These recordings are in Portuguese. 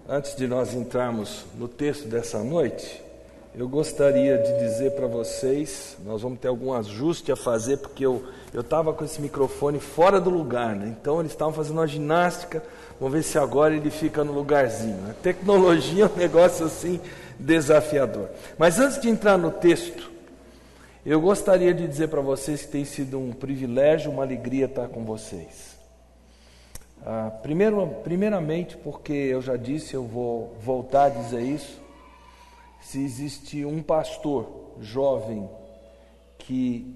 Antes de nós entrarmos no texto dessa noite, eu gostaria de dizer para vocês, nós vamos ter algum ajuste a fazer, porque eu estava com esse microfone fora do lugar, né? Então eles estavam fazendo uma ginástica, vamos ver se agora ele fica no lugarzinho. A tecnologia é um negócio assim desafiador. Mas antes de entrar no texto, eu gostaria de dizer para vocês que tem sido um privilégio, uma alegria estar com vocês. Primeiramente, porque eu já disse, eu vou voltar a dizer isso, se existe um pastor jovem que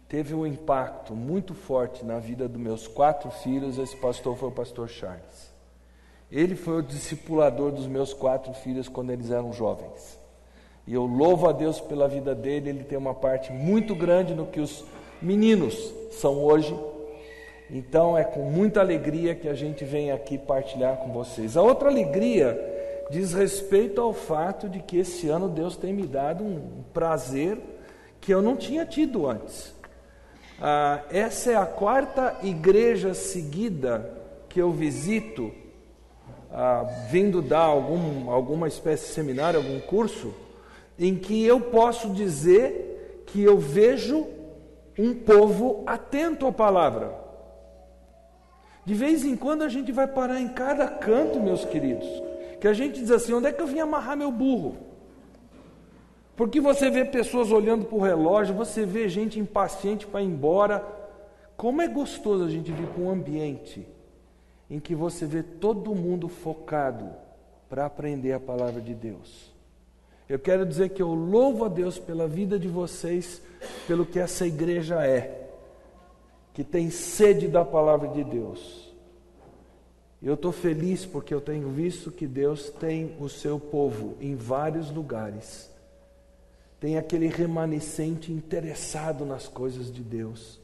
teve um impacto muito forte na vida dos meus 4 filhos, esse pastor foi o pastor Charles. Ele foi o discipulador dos meus 4 filhos quando eles eram jovens. E eu louvo a Deus pela vida dele, ele tem uma parte muito grande no que os meninos são hoje. Então é com muita alegria que a gente vem aqui partilhar com vocês. A outra alegria diz respeito ao fato de que esse ano Deus tem me dado um prazer que eu não tinha tido antes. Essa é a 4ª igreja seguida que eu visito, vindo dar alguma espécie de seminário, algum curso, em que eu posso dizer que eu vejo um povo atento à palavra. De vez em quando a gente vai parar em cada canto, meus queridos, que a gente diz assim, onde é que eu vim amarrar meu burro? Porque você vê pessoas olhando para o relógio, você vê gente impaciente para ir embora. Como é gostoso a gente vir para um ambiente em que você vê todo mundo focado para aprender a palavra de Deus. Eu quero dizer que eu louvo a Deus pela vida de vocês, pelo que essa igreja é, que tem sede da palavra de Deus. Eu estou feliz porque eu tenho visto que Deus tem o seu povo em vários lugares. Tem aquele remanescente interessado nas coisas de Deus.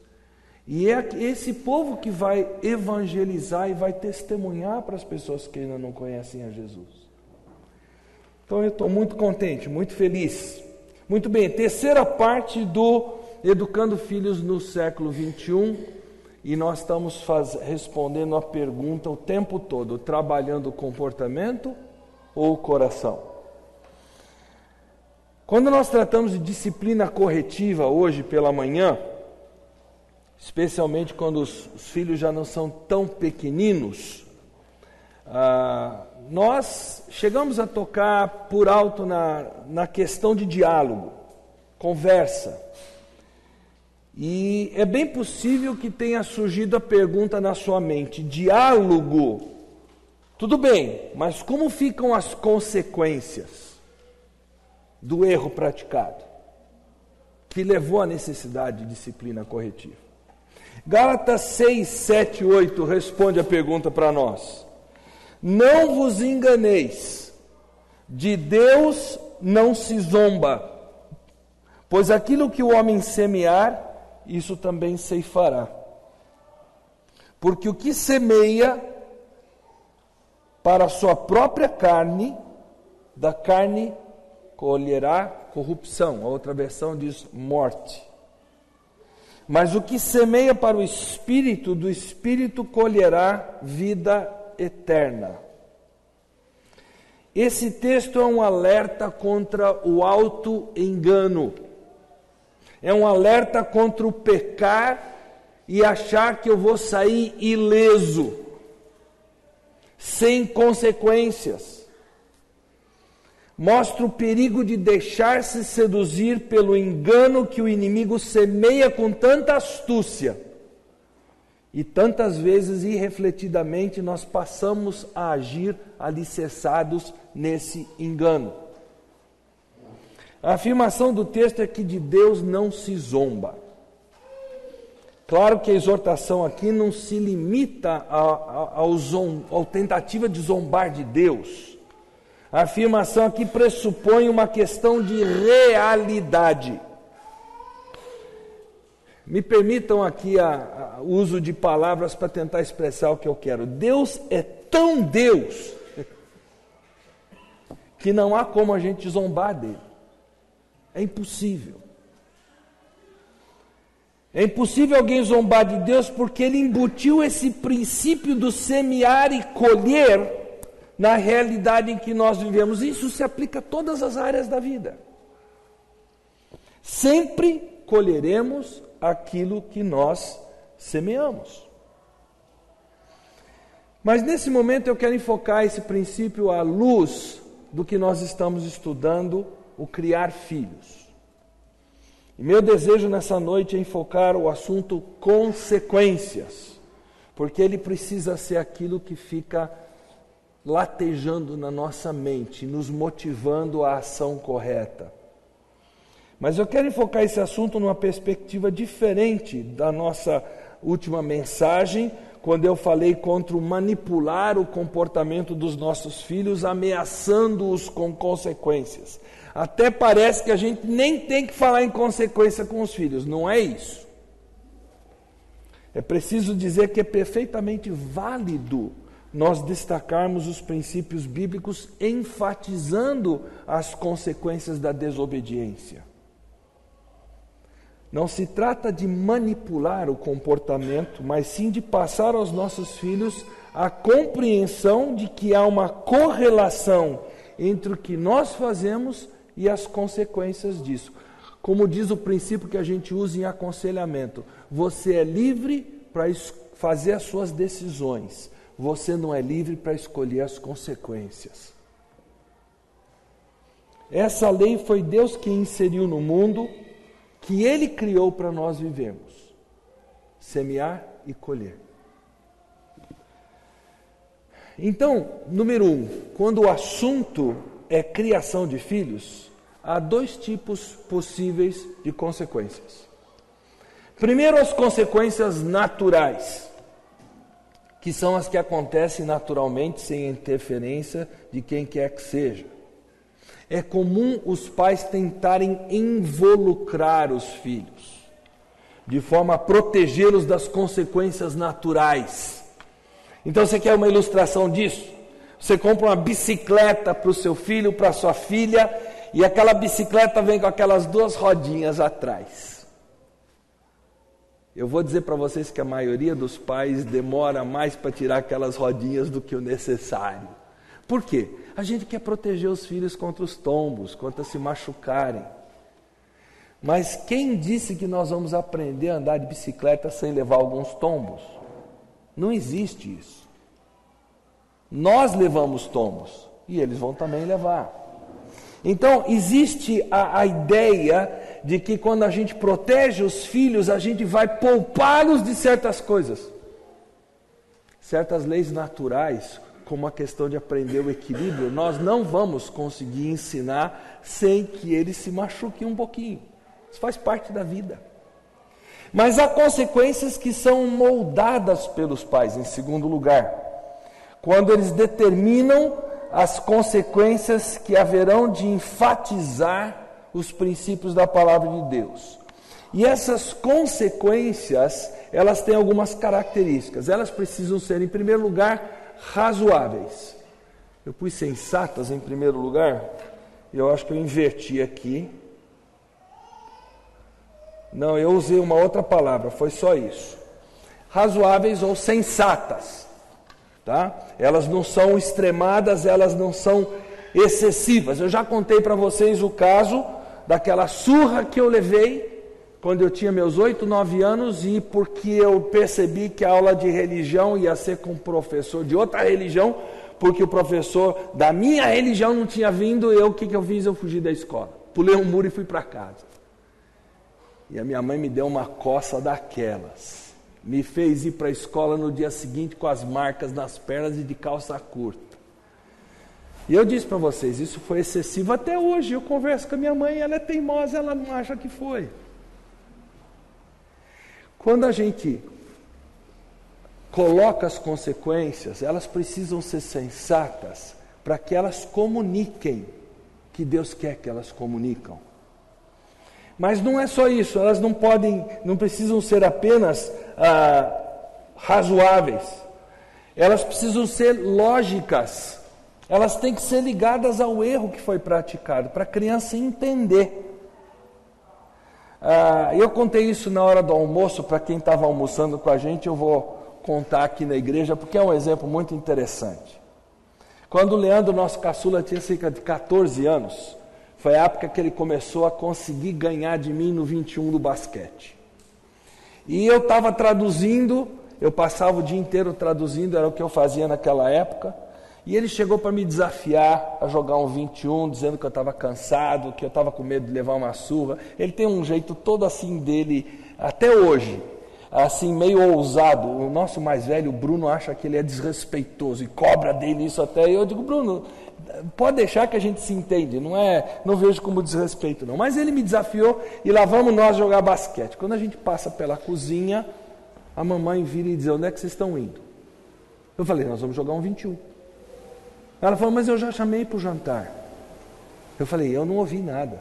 E é esse povo que vai evangelizar e vai testemunhar para as pessoas que ainda não conhecem a Jesus. Então eu estou muito contente, muito feliz. Muito bem, terceira parte do Educando Filhos no século 21, e nós estamos respondendo a pergunta o tempo todo, trabalhando o comportamento ou o coração? Quando nós tratamos de disciplina corretiva hoje pela manhã, especialmente quando os filhos já não são tão pequeninos, nós chegamos a tocar por alto na questão de diálogo, conversa. E é bem possível que tenha surgido a pergunta na sua mente, diálogo, tudo bem, mas como ficam as consequências do erro praticado, que levou à necessidade de disciplina corretiva? Gálatas 6, 7, 8 responde a pergunta para nós. Não vos enganeis, de Deus não se zomba, pois aquilo que o homem semear, isso também ceifará. Porque o que semeia para a sua própria carne, da carne colherá corrupção. A outra versão diz morte. Mas o que semeia para o Espírito, do Espírito colherá vida eterna. Esse texto é um alerta contra o auto-engano. É um alerta contra o pecar e achar que eu vou sair ileso, sem consequências. Mostra o perigo de deixar-se seduzir pelo engano que o inimigo semeia com tanta astúcia. E tantas vezes, irrefletidamente, nós passamos a agir alicerçados nesse engano. A afirmação do texto é que de Deus não se zomba. Claro que a exortação aqui não se limita à tentativa de zombar de Deus. A afirmação aqui pressupõe uma questão de realidade. Me permitam aqui o uso de palavras para tentar expressar o que eu quero. Deus é tão Deus que não há como a gente zombar dele. É impossível. É impossível alguém zombar de Deus porque ele embutiu esse princípio do semear e colher na realidade em que nós vivemos. Isso se aplica a todas as áreas da vida. Sempre colheremos aquilo que nós semeamos. Mas nesse momento eu quero enfocar esse princípio à luz do que nós estamos estudando, o criar filhos. E meu desejo nessa noite é enfocar o assunto consequências, porque ele precisa ser aquilo que fica latejando na nossa mente, nos motivando à ação correta. Mas eu quero enfocar esse assunto numa perspectiva diferente da nossa última mensagem, quando eu falei contra o manipular o comportamento dos nossos filhos, ameaçando-os com consequências. Até parece que a gente nem tem que falar em consequência com os filhos, não é isso. É preciso dizer que é perfeitamente válido nós destacarmos os princípios bíblicos, enfatizando as consequências da desobediência. Não se trata de manipular o comportamento, mas sim de passar aos nossos filhos a compreensão de que há uma correlação entre o que nós fazemos e as consequências disso. Como diz o princípio que a gente usa em aconselhamento, você é livre para fazer as suas decisões, você não é livre para escolher as consequências. Essa lei foi Deus quem inseriu no mundo, que Ele criou para nós vivermos, semear e colher. Então, número 1, quando o assunto é criação de filhos, há 2 tipos possíveis de consequências. Primeiro, as consequências naturais, que são as que acontecem naturalmente, sem interferência de quem quer que seja. É comum os pais tentarem involucrar os filhos, de forma a protegê-los das consequências naturais. Então você quer uma ilustração disso? Você compra uma bicicleta para o seu filho, para a sua filha, e aquela bicicleta vem com aquelas 2 rodinhas atrás. Eu vou dizer para vocês que a maioria dos pais demora mais para tirar aquelas rodinhas do que o necessário. Por quê? A gente quer proteger os filhos contra os tombos, contra se machucarem. Mas quem disse que nós vamos aprender a andar de bicicleta sem levar alguns tombos? Não existe isso. Nós levamos tombos e eles vão também levar. Então, existe a ideia de que quando a gente protege os filhos, a gente vai poupá-los de certas coisas. Certas leis naturais, como a questão de aprender o equilíbrio, nós não vamos conseguir ensinar sem que eles se machuquem um pouquinho. Isso faz parte da vida. Mas há consequências que são moldadas pelos pais, em segundo lugar. Quando eles determinam as consequências que haverão de enfatizar os princípios da palavra de Deus. E essas consequências, elas têm algumas características. Elas precisam ser, em primeiro lugar, razoáveis. Eu pus sensatas em primeiro lugar, e eu acho que eu inverti aqui. Não, eu usei uma outra palavra, foi só isso. Razoáveis ou sensatas, tá? Elas não são extremadas, elas não são excessivas. Eu já contei para vocês o caso daquela surra que eu levei quando eu tinha meus 8, 9 anos, e porque eu percebi que a aula de religião ia ser com um professor de outra religião, porque o professor da minha religião não tinha vindo, o que eu fiz? Eu fugi da escola. Pulei um muro e fui para casa. E a minha mãe me deu uma coça daquelas. Me fez ir para a escola no dia seguinte com as marcas nas pernas e de calça curta. E eu disse para vocês, isso foi excessivo até hoje. Eu converso com a minha mãe, ela é teimosa, ela não acha que foi. Quando a gente coloca as consequências, elas precisam ser sensatas para que elas comuniquem que Deus quer que elas comunicam. Mas não é só isso, elas não precisam ser apenas razoáveis, elas precisam ser lógicas, elas têm que ser ligadas ao erro que foi praticado, para a criança entender. Eu contei isso na hora do almoço, para quem estava almoçando com a gente, eu vou contar aqui na igreja, porque é um exemplo muito interessante. Quando o Leandro, nosso caçula, tinha cerca de 14 anos, foi a época que ele começou a conseguir ganhar de mim no 21 do basquete. E eu estava traduzindo, eu passava o dia inteiro traduzindo, era o que eu fazia naquela época. E ele chegou para me desafiar a jogar um 21, dizendo que eu estava cansado, que eu estava com medo de levar uma surra. Ele tem um jeito todo assim dele, até hoje, assim meio ousado. O nosso mais velho, o Bruno, acha que ele é desrespeitoso e cobra dele isso até. E eu digo, Bruno, pode deixar que a gente se entende, não vejo como desrespeito não. Mas ele me desafiou e lá vamos nós jogar basquete. Quando a gente passa pela cozinha, a mamãe vira e diz, onde é que vocês estão indo? Eu falei, nós vamos jogar um 21. Ela falou, mas eu já chamei para o jantar. Eu falei, eu não ouvi nada.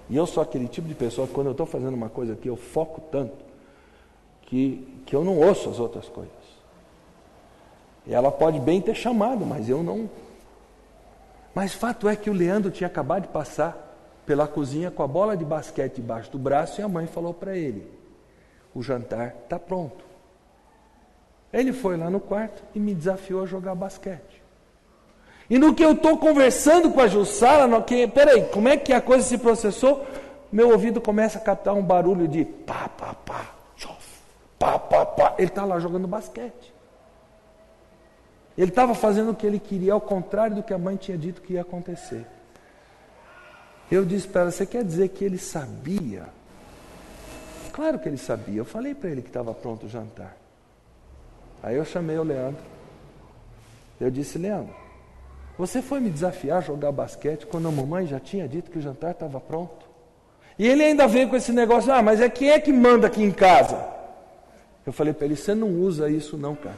E eu sou aquele tipo de pessoa que quando eu estou fazendo uma coisa aqui, eu foco tanto que eu não ouço as outras coisas. E ela pode bem ter chamado, mas eu não. Mas fato é que o Leandro tinha acabado de passar pela cozinha com a bola de basquete debaixo do braço e a mãe falou para ele, o jantar está pronto. Ele foi lá no quarto e me desafiou a jogar basquete. E no que eu estou conversando com a Jussara, peraí, como é que a coisa se processou? Meu ouvido começa a captar um barulho de pá, pá, pá, chof, pá, pá, pá. Ele está lá jogando basquete. Ele estava fazendo o que ele queria, ao contrário do que a mãe tinha dito que ia acontecer. Eu disse para ela, você quer dizer que ele sabia? Claro que ele sabia, eu falei para ele que estava pronto o jantar. Aí eu chamei o Leandro. Eu disse, Leandro, você foi me desafiar a jogar basquete quando a mamãe já tinha dito que o jantar estava pronto? E ele ainda veio com esse negócio, mas quem é que manda aqui em casa? Eu falei para ele, você não usa isso não, cara.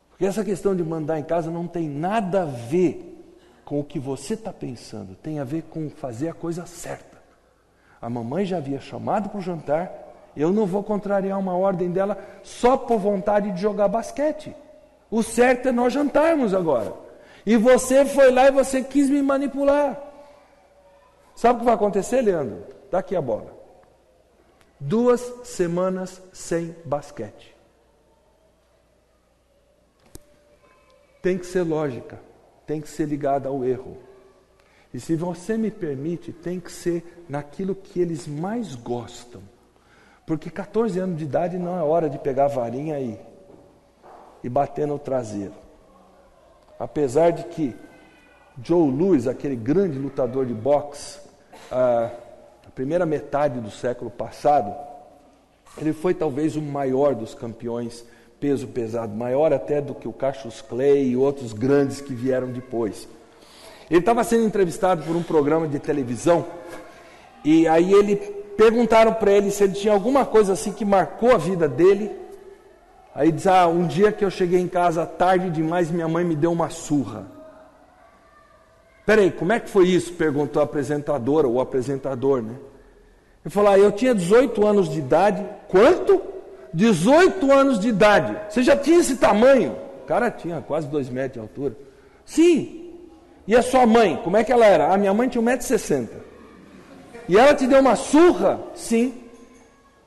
Porque essa questão de mandar em casa não tem nada a ver com o que você está pensando, tem a ver com fazer a coisa certa. A mamãe já havia chamado para o jantar, eu não vou contrariar uma ordem dela só por vontade de jogar basquete. O certo é nós jantarmos agora. E você foi lá e você quis me manipular. Sabe o que vai acontecer, Leandro? Dá aqui a bola. 2 semanas sem basquete. Tem que ser lógica. Tem que ser ligada ao erro. E se você me permite, tem que ser naquilo que eles mais gostam. Porque 14 anos de idade não é hora de pegar a varinha e bater no traseiro. Apesar de que Joe Louis, aquele grande lutador de boxe, a primeira metade do século passado, ele foi talvez o maior dos campeões peso pesado, maior até do que o Cassius Clay e outros grandes que vieram depois. Ele estava sendo entrevistado por um programa de televisão e aí perguntaram para ele se ele tinha alguma coisa assim que marcou a vida dele. Aí diz, um dia que eu cheguei em casa tarde demais, minha mãe me deu uma surra. Peraí, como é que foi isso? Perguntou a apresentadora, ou o apresentador, né? Ele falou, eu tinha 18 anos de idade. Quanto? 18 anos de idade. Você já tinha esse tamanho? O cara tinha quase 2 metros de altura. Sim. E a sua mãe, como é que ela era? A minha mãe tinha 1,60 m. E ela te deu uma surra? Sim.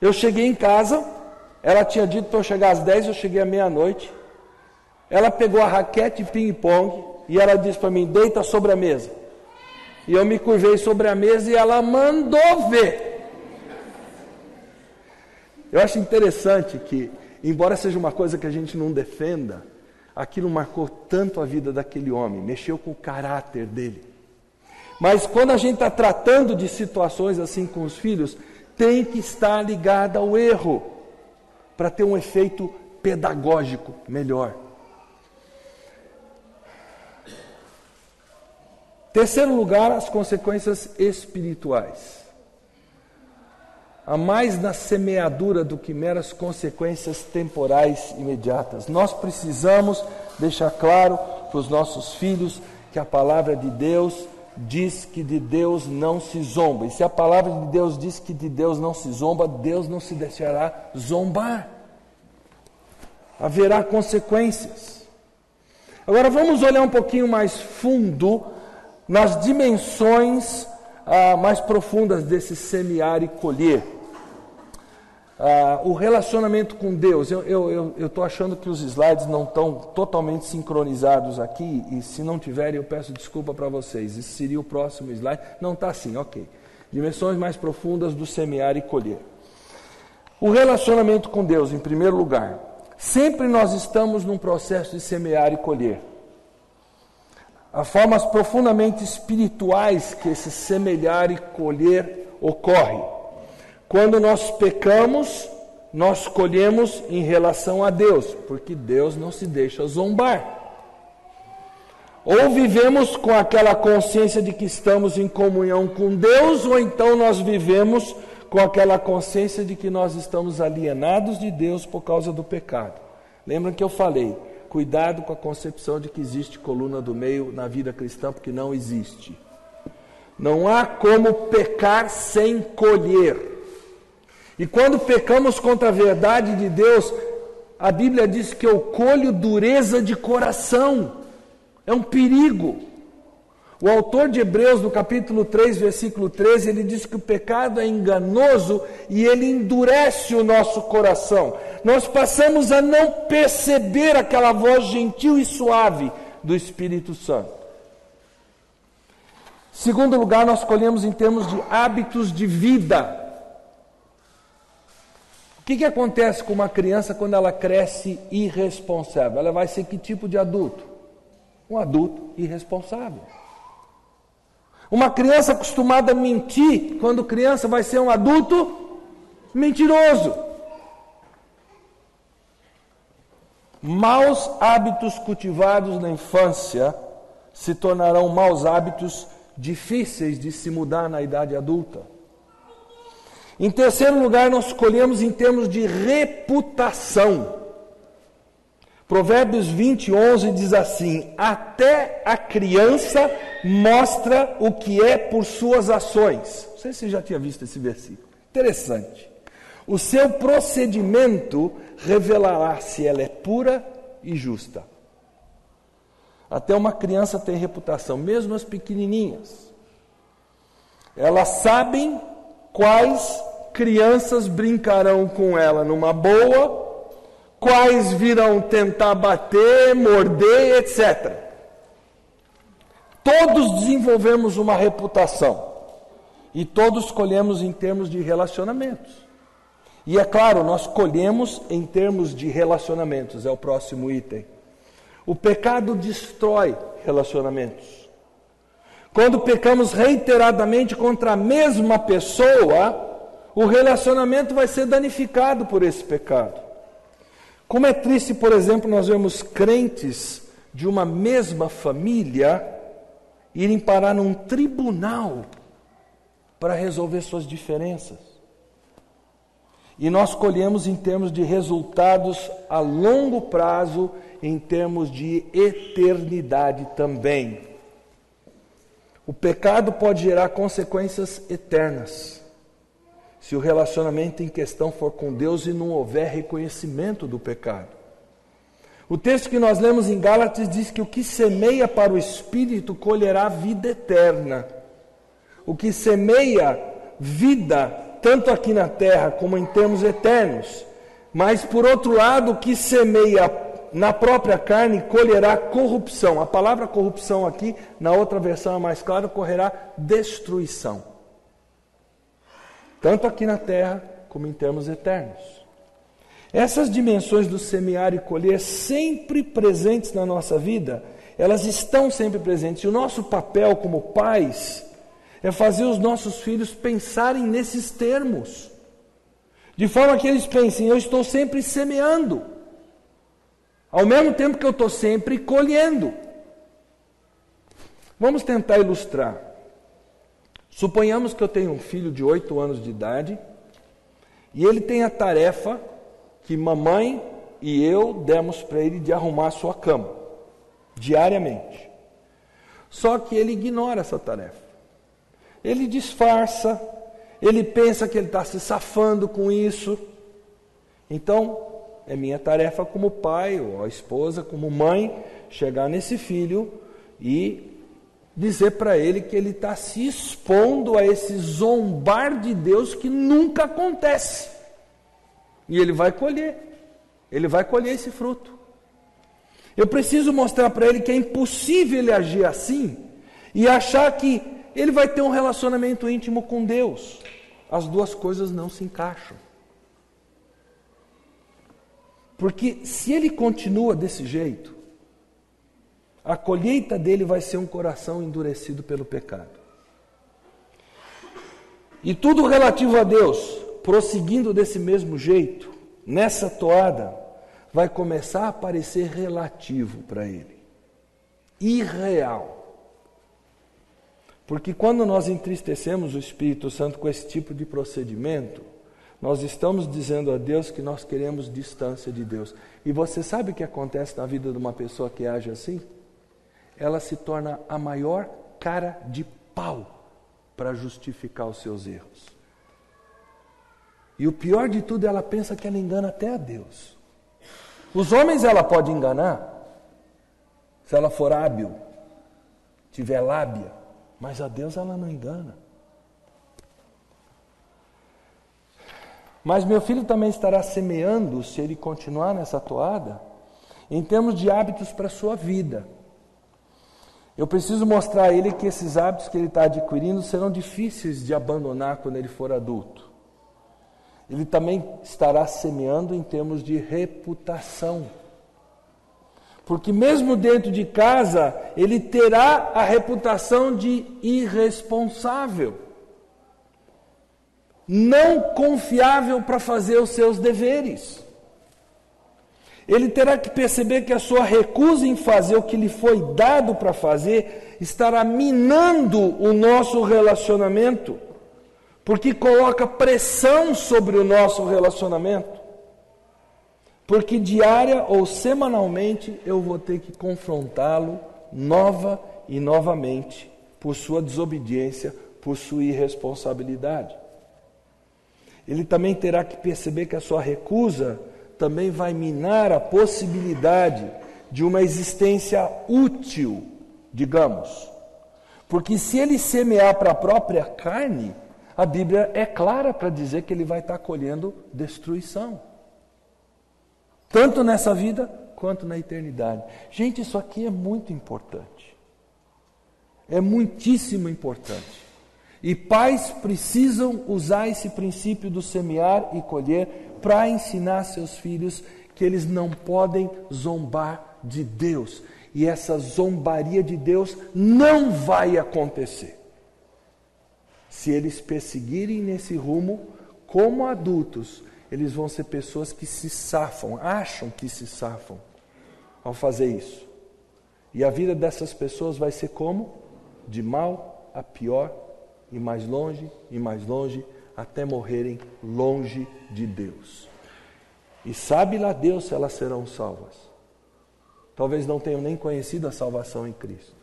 Eu cheguei em casa... Ela tinha dito para eu chegar às 10, eu cheguei à meia-noite. Ela pegou a raquete de ping-pong e ela disse para mim, deita sobre a mesa. E eu me curvei sobre a mesa e ela mandou ver. Eu acho interessante que, embora seja uma coisa que a gente não defenda, aquilo marcou tanto a vida daquele homem, mexeu com o caráter dele. Mas quando a gente está tratando de situações assim com os filhos, tem que estar ligada ao erro, para ter um efeito pedagógico melhor. Terceiro lugar, as consequências espirituais. Há mais na semeadura do que meras consequências temporais imediatas. Nós precisamos deixar claro para os nossos filhos que a palavra de Deus diz que de Deus não se zomba. E se a palavra de Deus diz que de Deus não se zomba, Deus não se deixará zombar. Haverá consequências. Agora vamos olhar um pouquinho mais fundo nas dimensões mais profundas desse semear e colher. O relacionamento com Deus, eu estou achando que os slides não estão totalmente sincronizados aqui, e se não tiverem eu peço desculpa para vocês. Esse seria o próximo slide. Não está assim, ok. Dimensões mais profundas do semear e colher. O relacionamento com Deus, em primeiro lugar. Sempre nós estamos num processo de semear e colher. Há formas profundamente espirituais que esse semear e colher ocorre. Quando nós pecamos, nós colhemos em relação a Deus, porque Deus não se deixa zombar. Ou vivemos com aquela consciência de que estamos em comunhão com Deus, ou então nós vivemos com aquela consciência de que nós estamos alienados de Deus por causa do pecado. Lembram que eu falei, cuidado com a concepção de que existe coluna do meio na vida cristã, porque não existe. Não há como pecar sem colher. E quando pecamos contra a verdade de Deus, a Bíblia diz que eu colho dureza de coração. É um perigo. O autor de Hebreus, no capítulo 3, versículo 13, ele diz que o pecado é enganoso e ele endurece o nosso coração. Nós passamos a não perceber aquela voz gentil e suave do Espírito Santo. Segundo lugar, nós colhemos em termos de hábitos de vida. O que acontece com uma criança quando ela cresce irresponsável? Ela vai ser que tipo de adulto? Um adulto irresponsável. Uma criança acostumada a mentir, quando criança vai ser um adulto mentiroso. Maus hábitos cultivados na infância se tornarão maus hábitos difíceis de se mudar na idade adulta. Em terceiro lugar, nós colhemos em termos de reputação. Provérbios 20:11 diz assim: até a criança mostra o que é por suas ações. Não sei se você já tinha visto esse versículo. Interessante. O seu procedimento revelará se ela é pura e justa. Até uma criança tem reputação, mesmo as pequenininhas. Elas sabem quais crianças brincarão com ela numa boa, quais virão tentar bater, morder, etc. Todos desenvolvemos uma reputação e todos colhemos em termos de relacionamentos. E é claro, nós colhemos em termos de relacionamentos, é o próximo item. O pecado destrói relacionamentos. Quando pecamos reiteradamente contra a mesma pessoa, o relacionamento vai ser danificado por esse pecado. Como é triste, por exemplo, nós vemos crentes de uma mesma família irem parar num tribunal para resolver suas diferenças. E nós colhemos em termos de resultados a longo prazo, em termos de eternidade também. O pecado pode gerar consequências eternas, se o relacionamento em questão for com Deus e não houver reconhecimento do pecado. O texto que nós lemos em Gálatas diz que o que semeia para o Espírito colherá vida eterna. O que semeia vida, tanto aqui na terra como em termos eternos. Mas, por outro lado, o que semeia na própria carne colherá corrupção. A palavra corrupção aqui, na outra versão é mais clara, correrá destruição. Tanto aqui na terra, como em termos eternos. Essas dimensões do semear e colher, sempre presentes na nossa vida, elas estão sempre presentes. E o nosso papel como pais é fazer os nossos filhos pensarem nesses termos. De forma que eles pensem, eu estou sempre semeando. Ao mesmo tempo que eu estou sempre colhendo. Vamos tentar ilustrar. Suponhamos que eu tenho um filho de 8 anos de idade e ele tem a tarefa que mamãe e eu demos para ele de arrumar a sua cama, diariamente. Só que ele ignora essa tarefa. Ele disfarça, ele pensa que ele está se safando com isso. Então, é minha tarefa como pai, ou a esposa como mãe, chegar nesse filho e dizer para ele que ele está se expondo a esse zombar de Deus que nunca acontece. E ele vai colher esse fruto. Eu preciso mostrar para ele que é impossível ele agir assim e achar que ele vai ter um relacionamento íntimo com Deus. As duas coisas não se encaixam. Porque se ele continua desse jeito, a colheita dele vai ser um coração endurecido pelo pecado. E tudo relativo a Deus, prosseguindo desse mesmo jeito, nessa toada, vai começar a parecer relativo para ele, irreal. Porque quando nós entristecemos o Espírito Santo com esse tipo de procedimento, nós estamos dizendo a Deus que nós queremos distância de Deus. E você sabe o que acontece na vida de uma pessoa que age assim? Ela se torna a maior cara de pau para justificar os seus erros. E o pior de tudo, ela pensa que ela engana até a Deus. Os homens ela pode enganar, se ela for hábil, tiver lábia, mas a Deus ela não engana. Mas meu filho também estará semeando, se ele continuar nessa toada, em termos de hábitos para a sua vida. Eu preciso mostrar a ele que esses hábitos que ele está adquirindo serão difíceis de abandonar quando ele for adulto. Ele também estará semeando em termos de reputação. Porque mesmo dentro de casa, ele terá a reputação de irresponsável, não confiável para fazer os seus deveres. Ele terá que perceber que a sua recusa em fazer o que lhe foi dado para fazer estará minando o nosso relacionamento, porque coloca pressão sobre o nosso relacionamento. Porque diária ou semanalmente eu vou ter que confrontá-lo nova e novamente por sua desobediência, por sua irresponsabilidade. Ele também terá que perceber que a sua recusa também vai minar a possibilidade de uma existência útil, digamos. Porque se ele semear para a própria carne, a Bíblia é clara para dizer que ele vai estar colhendo destruição. Tanto nessa vida, quanto na eternidade. Gente, isso aqui é muito importante. É muitíssimo importante. E pais precisam usar esse princípio do semear e colher para ensinar seus filhos que eles não podem zombar de Deus. E essa zombaria de Deus não vai acontecer. Se eles perseguirem nesse rumo, como adultos, eles vão ser pessoas que se safam, acham que se safam ao fazer isso. E a vida dessas pessoas vai ser como? De mal a pior, e mais longe, até morrerem longe de Deus. E sabe lá Deus se elas serão salvas. Talvez não tenham nem conhecido a salvação em Cristo.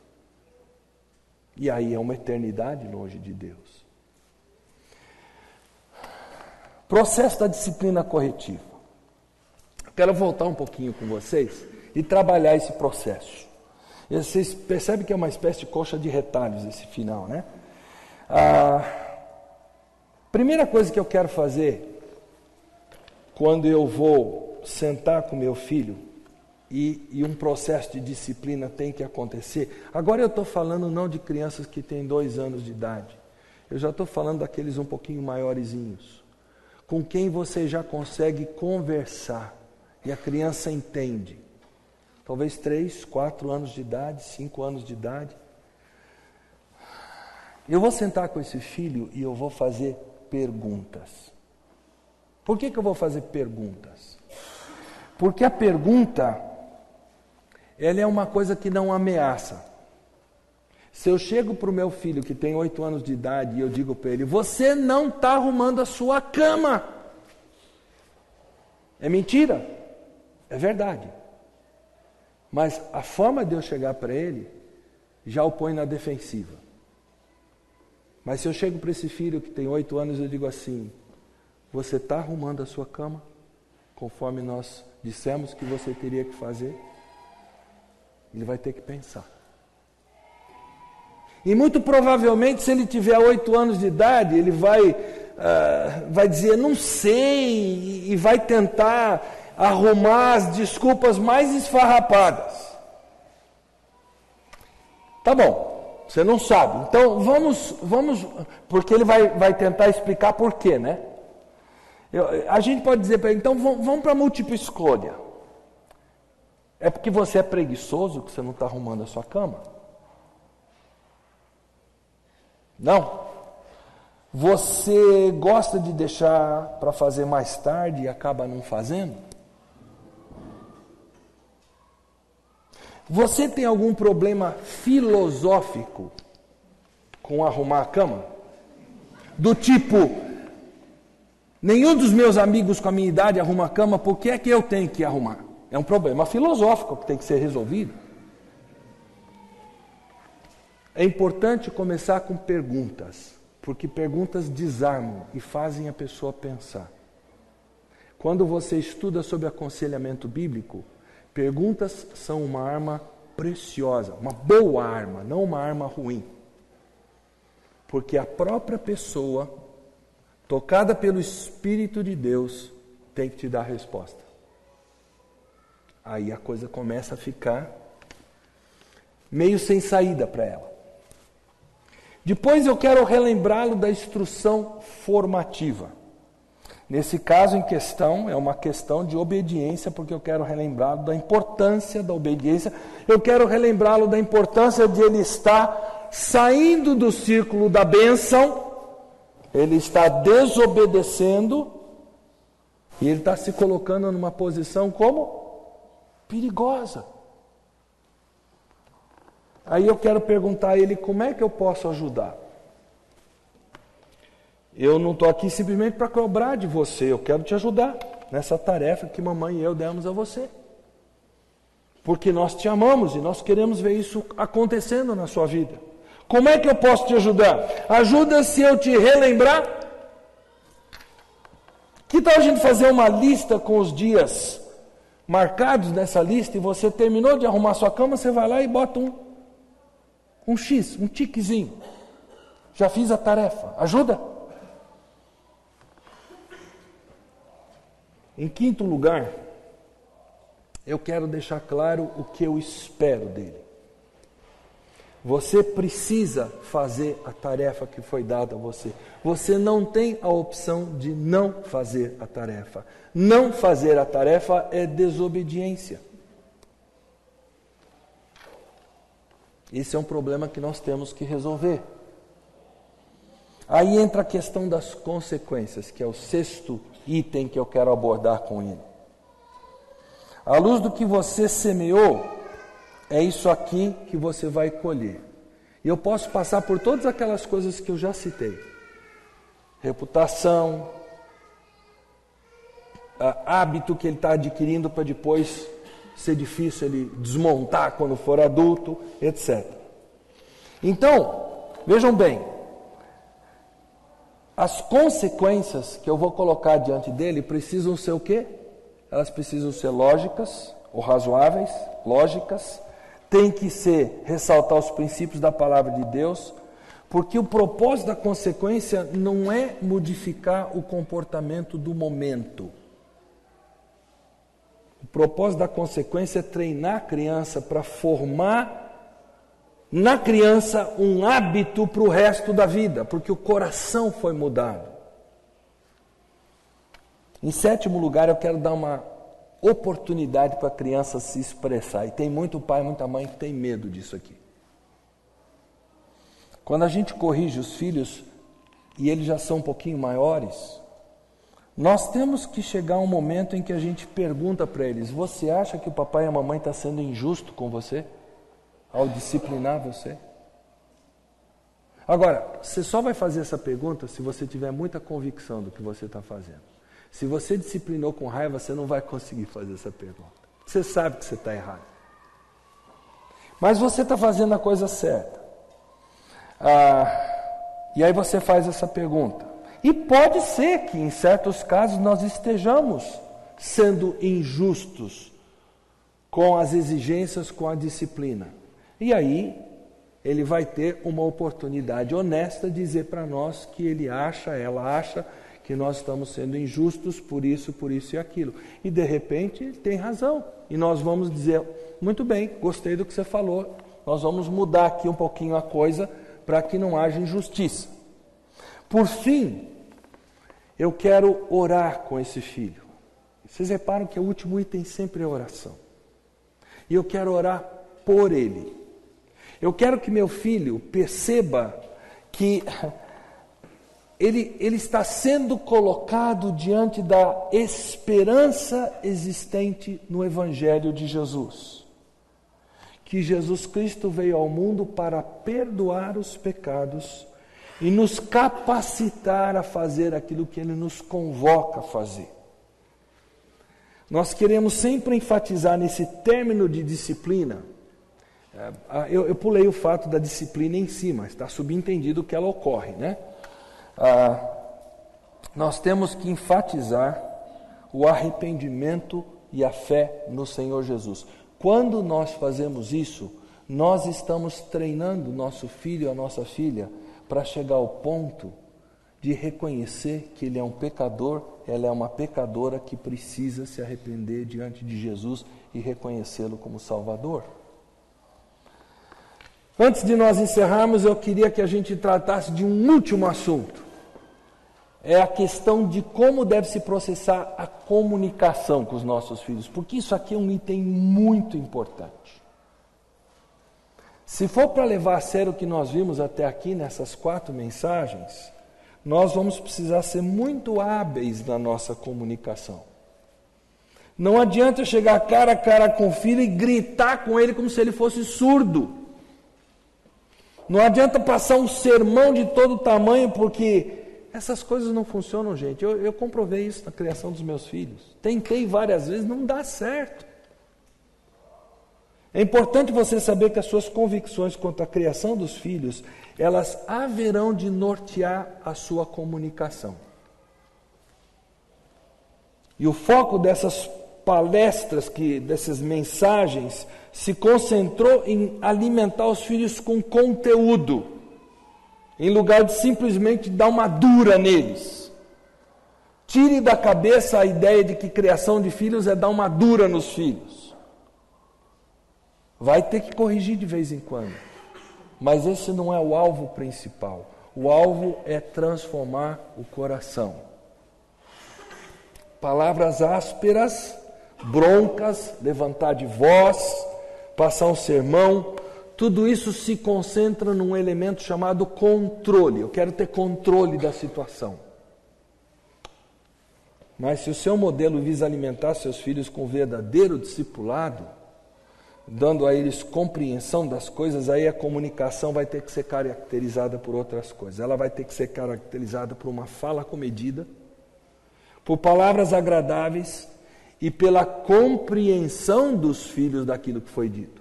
E aí é uma eternidade longe de Deus. Processo da disciplina corretiva. Quero voltar um pouquinho com vocês e trabalhar esse processo. E vocês percebem que é uma espécie de coxa de retalhos esse final, né? A primeira coisa que eu quero fazer quando eu vou sentar com meu filho e um processo de disciplina tem que acontecer. Agora eu estou falando não de crianças que têm 2 anos de idade. Eu já estou falando daqueles um pouquinho maiorzinhos, com quem você já consegue conversar e a criança entende. Talvez 3, 4 anos de idade, 5 anos de idade. Eu vou sentar com esse filho e eu vou fazer perguntas. Por que eu vou fazer perguntas? Porque a pergunta, ela é uma coisa que não ameaça. Se eu chego para o meu filho que tem 8 anos de idade e eu digo para ele, você não está arrumando a sua cama. É mentira? É verdade. Mas a forma de eu chegar para ele já o põe na defensiva. Mas se eu chego para esse filho que tem 8 anos e eu digo assim, você está arrumando a sua cama conforme nós dissemos que você teria que fazer? Ele vai ter que pensar. E muito provavelmente, se ele tiver 8 anos de idade, ele vai dizer, não sei, e vai tentar arrumar as desculpas mais esfarrapadas. Tá bom, você não sabe. Então vamos, porque ele vai tentar explicar por quê, né? A gente pode dizer para ele, então vamos para a múltipla escolha. É porque você é preguiçoso que você não está arrumando a sua cama? Não. Você gosta de deixar para fazer mais tarde e acaba não fazendo? Você tem algum problema filosófico com arrumar a cama? Do tipo, nenhum dos meus amigos com a minha idade arruma a cama, por que é que eu tenho que arrumar? É um problema filosófico que tem que ser resolvido. É importante começar com perguntas, porque perguntas desarmam e fazem a pessoa pensar. Quando você estuda sobre aconselhamento bíblico, perguntas são uma arma preciosa, uma boa arma, não uma arma ruim. Porque a própria pessoa, tocada pelo Espírito de Deus, tem que te dar a resposta. Aí a coisa começa a ficar meio sem saída para ela. Depois eu quero relembrá-lo da instrução formativa. Nesse caso em questão, é uma questão de obediência, porque eu quero relembrá-lo da importância da obediência. Eu quero relembrá-lo da importância de ele estar saindo do círculo da bênção, ele está desobedecendo, e ele está se colocando numa posição como? Perigosa. Aí eu quero perguntar a ele, como é que eu posso ajudar? Eu não estou aqui simplesmente para cobrar de você, eu quero te ajudar nessa tarefa que mamãe e eu demos a você. Porque nós te amamos e nós queremos ver isso acontecendo na sua vida. Como é que eu posso te ajudar? Ajuda se eu te relembrar. Que tal a gente fazer uma lista com os dias marcados nessa lista e você terminou de arrumar sua cama, você vai lá e bota um X, um tiquezinho. Já fiz a tarefa. Ajuda? Em quinto lugar, eu quero deixar claro o que eu espero dele. Você precisa fazer a tarefa que foi dada a você. Você não tem a opção de não fazer a tarefa. Não fazer a tarefa é desobediência. Esse é um problema que nós temos que resolver. Aí entra a questão das consequências, que é o sexto item que eu quero abordar com ele. À luz do que você semeou, é isso aqui que você vai colher. E eu posso passar por todas aquelas coisas que eu já citei. Reputação, hábito que ele está adquirindo para depois ser difícil ele desmontar quando for adulto, etc. Então, vejam bem, as consequências que eu vou colocar diante dele precisam ser o quê? Elas precisam ser lógicas ou razoáveis, lógicas, tem que ressaltar os princípios da palavra de Deus, porque o propósito da consequência não é modificar o comportamento do momento. O propósito da consequência é treinar a criança para formar na criança um hábito para o resto da vida, porque o coração foi mudado. Em sétimo lugar, eu quero dar uma oportunidade para a criança se expressar. E tem muito pai e muita mãe que tem medo disso aqui. Quando a gente corrige os filhos e eles já são um pouquinho maiores, nós temos que chegar a um momento em que a gente pergunta para eles: você acha que o papai e a mamãe estão sendo injusto com você ao disciplinar você? Agora, você só vai fazer essa pergunta se você tiver muita convicção do que você está fazendo. Se você disciplinou com raiva, você não vai conseguir fazer essa pergunta. Você sabe que você está errado. Mas você está fazendo a coisa certa. E aí você faz essa pergunta. E pode ser que em certos casos nós estejamos sendo injustos com as exigências, com a disciplina. E aí ele vai ter uma oportunidade honesta de dizer para nós que ela acha que nós estamos sendo injustos por isso e aquilo. E de repente ele tem razão. E nós vamos dizer, muito bem, gostei do que você falou, nós vamos mudar aqui um pouquinho a coisa para que não haja injustiça. Por fim, eu quero orar com esse filho. Vocês reparam que o último item sempre é oração. E eu quero orar por ele. Eu quero que meu filho perceba que ele está sendo colocado diante da esperança existente no Evangelho de Jesus. Que Jesus Cristo veio ao mundo para perdoar os pecados e nos capacitar a fazer aquilo que Ele nos convoca a fazer. Nós queremos sempre enfatizar nesse término de disciplina. Eu pulei o fato da disciplina em si, mas está subentendido que ela ocorre, né? Nós temos que enfatizar o arrependimento e a fé no Senhor Jesus. Quando nós fazemos isso, nós estamos treinando o nosso filho e a nossa filha para chegar ao ponto de reconhecer que ele é um pecador, ela é uma pecadora que precisa se arrepender diante de Jesus e reconhecê-lo como Salvador. Antes de nós encerrarmos, eu queria que a gente tratasse de um último assunto. É a questão de como deve se processar a comunicação com os nossos filhos, porque isso aqui é um item muito importante. Se for para levar a sério o que nós vimos até aqui nessas 4 mensagens, nós vamos precisar ser muito hábeis na nossa comunicação. Não adianta chegar cara a cara com o filho e gritar com ele como se ele fosse surdo. Não adianta passar um sermão de todo tamanho, porque essas coisas não funcionam, gente. Eu comprovei isso na criação dos meus filhos. Tentei várias vezes, não dá certo. É importante você saber que as suas convicções quanto à criação dos filhos, elas haverão de nortear a sua comunicação. E o foco dessas palestras, dessas mensagens, se concentrou em alimentar os filhos com conteúdo, em lugar de simplesmente dar uma dura neles. Tire da cabeça a ideia de que criação de filhos é dar uma dura nos filhos. Vai ter que corrigir de vez em quando, mas esse não é o alvo principal. O alvo é transformar o coração. Palavras ásperas, broncas, levantar de voz, passar um sermão, tudo isso se concentra num elemento chamado controle. Eu quero ter controle da situação. Mas se o seu modelo visa alimentar seus filhos com verdadeiro discipulado, dando a eles compreensão das coisas, aí a comunicação vai ter que ser caracterizada por outras coisas. Ela vai ter que ser caracterizada por uma fala comedida, por palavras agradáveis e pela compreensão dos filhos daquilo que foi dito.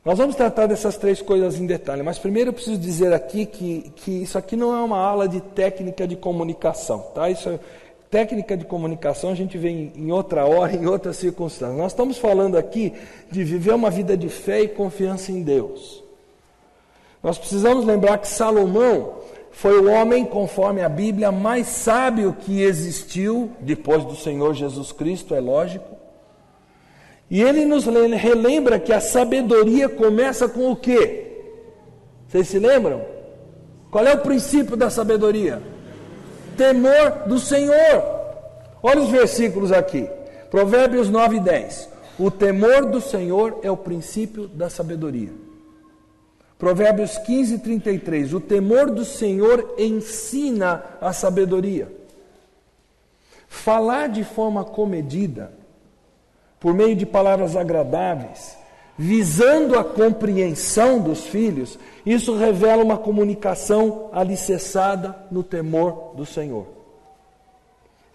Nós vamos tratar dessas 3 coisas em detalhe, mas primeiro eu preciso dizer aqui que isso aqui não é uma aula de técnica de comunicação, tá? Técnica de comunicação a gente vê em outra hora, em outras circunstâncias. Nós estamos falando aqui de viver uma vida de fé e confiança em Deus. Nós precisamos lembrar que Salomão foi o homem, conforme a Bíblia, mais sábio que existiu, depois do Senhor Jesus Cristo, é lógico. E ele nos relembra que a sabedoria começa com o quê? Vocês se lembram? Qual é o princípio da sabedoria? Temor do Senhor. Olha os versículos aqui. Provérbios 9 e 10. O temor do Senhor é o princípio da sabedoria. Provérbios 15 e 33. O temor do Senhor ensina a sabedoria. Falar de forma comedida, por meio de palavras agradáveis, visando a compreensão dos filhos, isso revela uma comunicação alicerçada no temor do Senhor.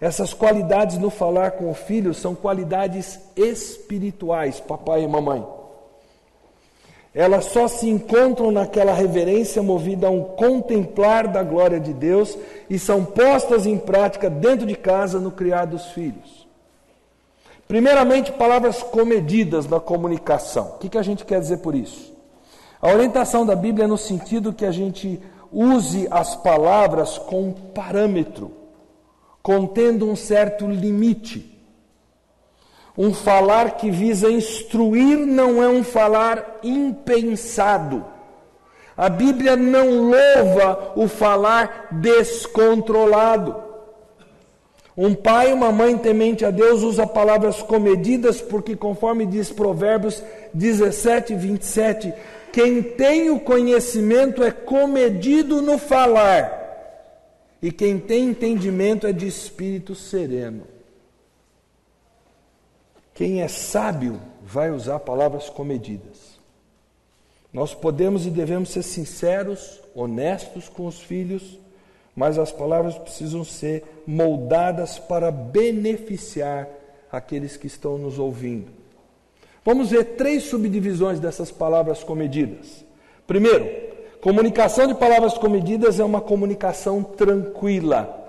Essas qualidades no falar com o filho são qualidades espirituais, papai e mamãe. Elas só se encontram naquela reverência movida a um contemplar da glória de Deus e são postas em prática dentro de casa no criar dos filhos. Primeiramente, palavras comedidas na comunicação. O que a gente quer dizer por isso? A orientação da Bíblia é no sentido que a gente use as palavras com parâmetro, contendo um certo limite. Um falar que visa instruir não é um falar impensado. A Bíblia não louva o falar descontrolado. Um pai e uma mãe temente a Deus usa palavras comedidas, porque conforme diz Provérbios 17, 27, quem tem o conhecimento é comedido no falar, e quem tem entendimento é de espírito sereno. Quem é sábio vai usar palavras comedidas. Nós podemos e devemos ser sinceros, honestos com os filhos, mas as palavras precisam ser moldadas para beneficiar aqueles que estão nos ouvindo. Vamos ver 3 subdivisões dessas palavras comedidas. Primeiro, comunicação de palavras comedidas é uma comunicação tranquila.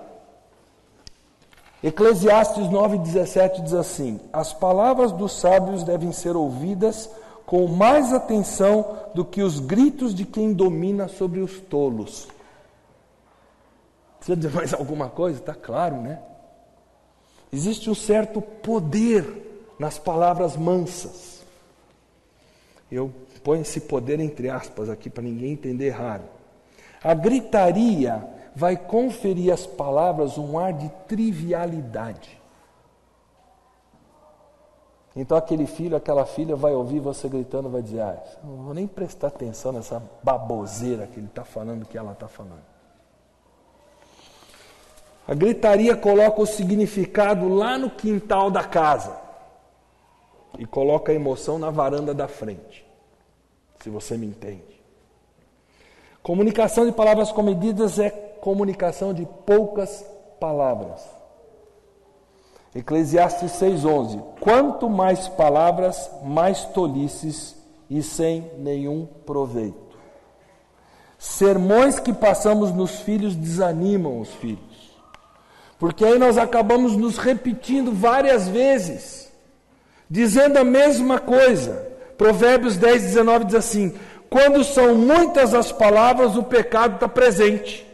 Eclesiastes 9,17 diz assim: as palavras dos sábios devem ser ouvidas com mais atenção do que os gritos de quem domina sobre os tolos. Precisa dizer mais alguma coisa? Está claro, né? Existe um certo poder nas palavras mansas. Eu ponho esse poder entre aspas aqui para ninguém entender errado. A gritaria vai conferir às palavras um ar de trivialidade. Então aquele filho, aquela filha vai ouvir você gritando, vai dizer: não vou nem prestar atenção nessa baboseira que ele está falando, que ela está falando. A gritaria coloca o significado lá no quintal da casa e coloca a emoção na varanda da frente, se você me entende. Comunicação de palavras comedidas é comunicação de poucas palavras. Eclesiastes 6,11: quanto mais palavras, mais tolices e sem nenhum proveito. Sermões que passamos nos filhos desanimam os filhos. Porque aí nós acabamos nos repetindo várias vezes, dizendo a mesma coisa. Provérbios 10, 19 diz assim: quando são muitas as palavras, o pecado está presente.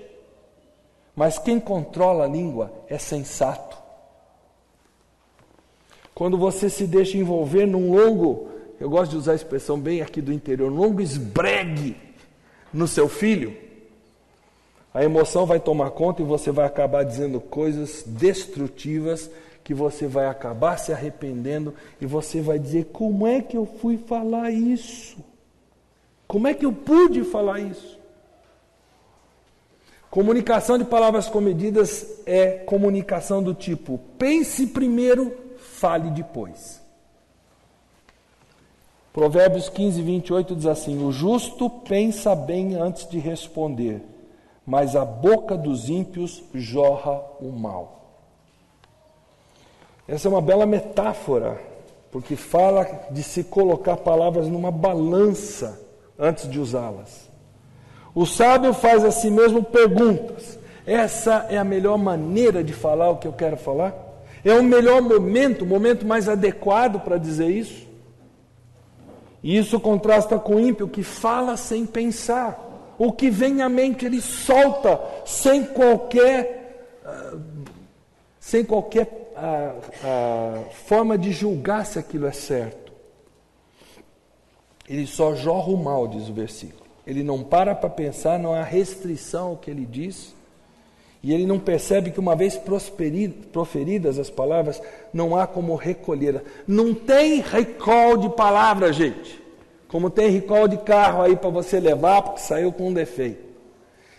Mas quem controla a língua é sensato. Quando você se deixa envolver num longo, eu gosto de usar a expressão bem aqui do interior, um longo esbregue no seu filho, a emoção vai tomar conta e você vai acabar dizendo coisas destrutivas que você vai acabar se arrependendo e você vai dizer: como é que eu fui falar isso? Como é que eu pude falar isso? Comunicação de palavras comedidas é comunicação do tipo: pense primeiro, fale depois. Provérbios 15, 28 diz assim: o justo pensa bem antes de responder, mas a boca dos ímpios jorra o mal. Essa é uma bela metáfora, porque fala de se colocar palavras numa balança antes de usá-las. O sábio faz a si mesmo perguntas: essa é a melhor maneira de falar o que eu quero falar? É o melhor momento, o momento mais adequado para dizer isso? E isso contrasta com o ímpio que fala sem pensar. O que vem à mente ele solta sem qualquer forma de julgar se aquilo é certo. Ele só jorra o mal, diz o versículo. Ele não para pensar, não há restrição ao que ele diz. E ele não percebe que uma vez proferidas as palavras, não há como recolhê-las. Não tem recall de palavras, gente. Como tem recall de carro aí para você levar, porque saiu com um defeito.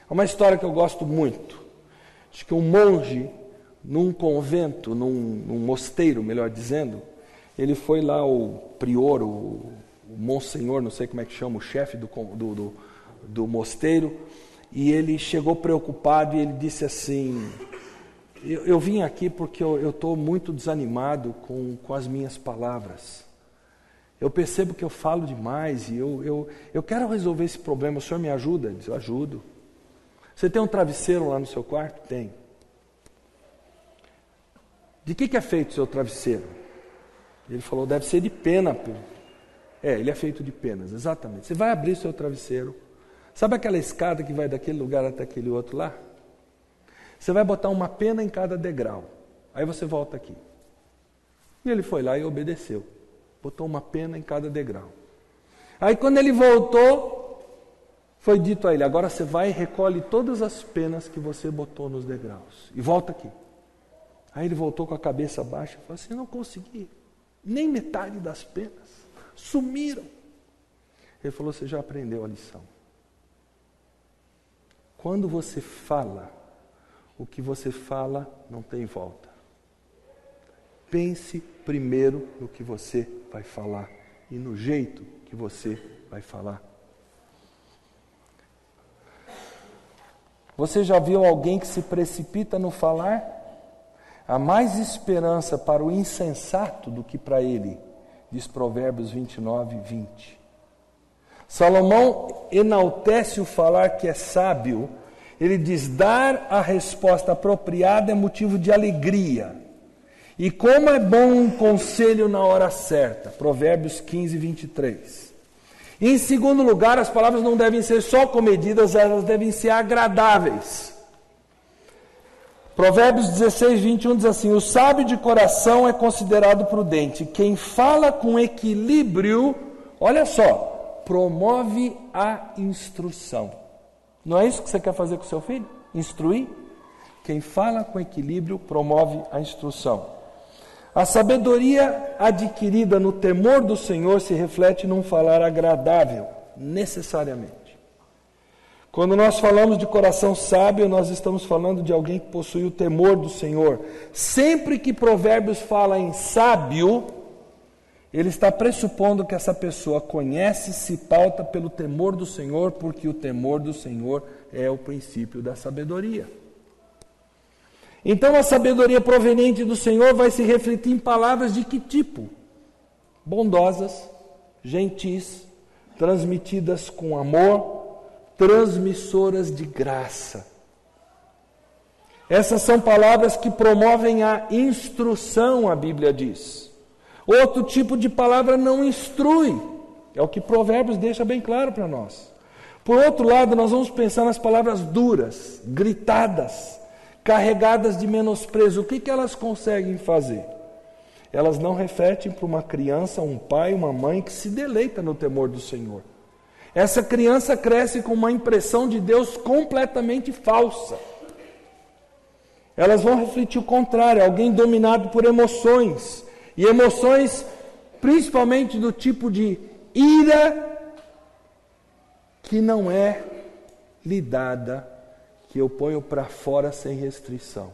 É uma história que eu gosto muito. Acho que um monge, num convento, num mosteiro, melhor dizendo, ele foi lá, o prior, o monsenhor, não sei como é que chama, o chefe do mosteiro, e ele chegou preocupado e ele disse assim: eu vim aqui porque eu estou muito desanimado com as minhas palavras. Eu percebo que eu falo demais e eu quero resolver esse problema. O senhor me ajuda? Ele disse: eu ajudo. Você tem um travesseiro lá no seu quarto? Tem. De que é feito o seu travesseiro? Ele falou: deve ser de pena, Pedro. Ele é feito de penas, exatamente. Você vai abrir o seu travesseiro. Sabe aquela escada que vai daquele lugar até aquele outro lá? Você vai botar uma pena em cada degrau. Aí você volta aqui. E ele foi lá e obedeceu. Botou uma pena em cada degrau. Aí quando ele voltou, foi dito a ele, agora você vai e recolhe todas as penas que você botou nos degraus. E volta aqui. Aí ele voltou com a cabeça baixa e falou assim, não consegui. Nem metade das penas. Sumiram. Ele falou, você já aprendeu a lição. Quando você fala, o que você fala não tem volta. Pense primeiro no que você vai falar e no jeito que você vai falar. Você já viu alguém que se precipita no falar? Há mais esperança para o insensato do que para ele, diz Provérbios 29, 20. Salomão enaltece o falar que é sábio. Ele diz, dar a resposta apropriada é motivo de alegria. E como é bom um conselho na hora certa. Provérbios 15, 23. E em segundo lugar, as palavras não devem ser só comedidas, elas devem ser agradáveis. Provérbios 16, 21 diz assim, o sábio de coração é considerado prudente. Quem fala com equilíbrio, olha só, promove a instrução. Não é isso que você quer fazer com seu filho? Instruir? Quem fala com equilíbrio promove a instrução. A sabedoria adquirida no temor do Senhor se reflete num falar agradável, necessariamente. Quando nós falamos de coração sábio, nós estamos falando de alguém que possui o temor do Senhor. Sempre que Provérbios fala em sábio, ele está pressupondo que essa pessoa conhece, se pauta pelo temor do Senhor, porque o temor do Senhor é o princípio da sabedoria. Então a sabedoria proveniente do Senhor vai se refletir em palavras de que tipo? Bondosas, gentis, transmitidas com amor, transmissoras de graça. Essas são palavras que promovem a instrução, a Bíblia diz. Outro tipo de palavra não instrui. É o que Provérbios deixa bem claro para nós. Por outro lado, nós vamos pensar nas palavras duras, gritadas, carregadas de menosprezo. O que elas conseguem fazer? Elas não refletem para uma criança, um pai, uma mãe que se deleita no temor do Senhor. Essa criança cresce com uma impressão de Deus completamente falsa. Elas vão refletir o contrário, alguém dominado por emoções. E emoções principalmente do tipo de ira que não é lidada, que eu ponho para fora sem restrição.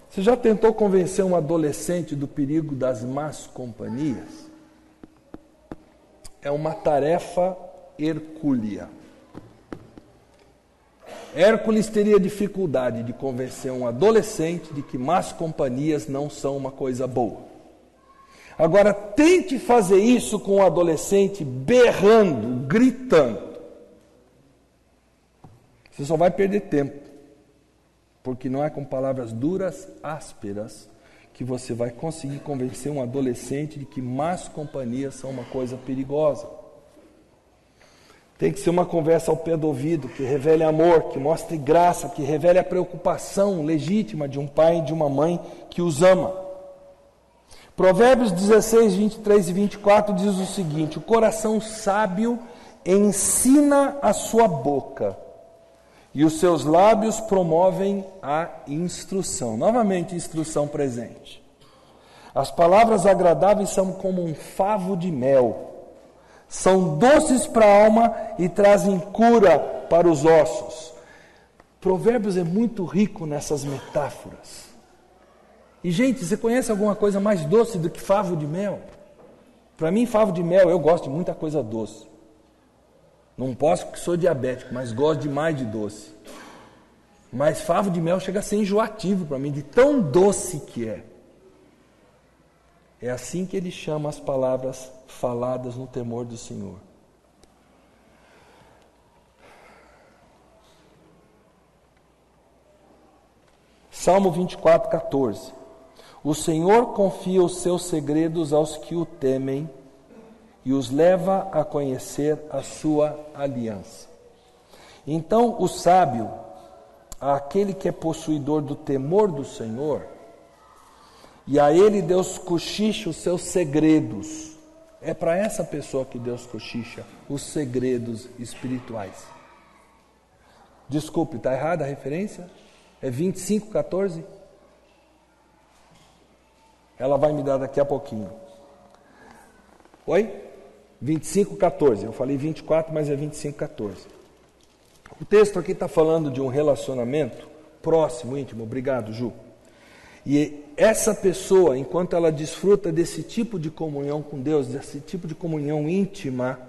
Você já tentou convencer um adolescente do perigo das más companhias? É uma tarefa hercúlea. Hércules teria dificuldade de convencer um adolescente de que más companhias não são uma coisa boa. Agora, tente fazer isso com um adolescente berrando, gritando. Você só vai perder tempo, porque não é com palavras duras, ásperas, que você vai conseguir convencer um adolescente de que más companhias são uma coisa perigosa. Tem que ser uma conversa ao pé do ouvido, que revele amor, que mostre graça, que revele a preocupação legítima de um pai e de uma mãe que os ama. Provérbios 16, 23 e 24 diz o seguinte: o coração sábio ensina a sua boca, e os seus lábios promovem a instrução. Novamente, instrução presente. As palavras agradáveis são como um favo de mel. São doces para a alma e trazem cura para os ossos. Provérbios é muito rico nessas metáforas. E, gente, você conhece alguma coisa mais doce do que favo de mel? Para mim, favo de mel, eu gosto de muita coisa doce. Não posso porque sou diabético, mas gosto demais de doce. Mas favo de mel chega a ser enjoativo para mim, de tão doce que é. É assim que ele chama as palavras faladas no temor do Senhor. Salmo 24, 14. O Senhor confia os seus segredos aos que o temem e os leva a conhecer a sua aliança. Então, o sábio, aquele que é possuidor do temor do Senhor, e a ele Deus cochicha os seus segredos. É para essa pessoa que Deus cochicha os segredos espirituais. Desculpe, está errada a referência? É 25:14? Ela vai me dar daqui a pouquinho. Oi? 25:14. Eu falei 24, mas é 25:14. O texto aqui está falando de um relacionamento próximo, íntimo. Obrigado, Ju. E essa pessoa, enquanto ela desfruta desse tipo de comunhão com Deus, desse tipo de comunhão íntima,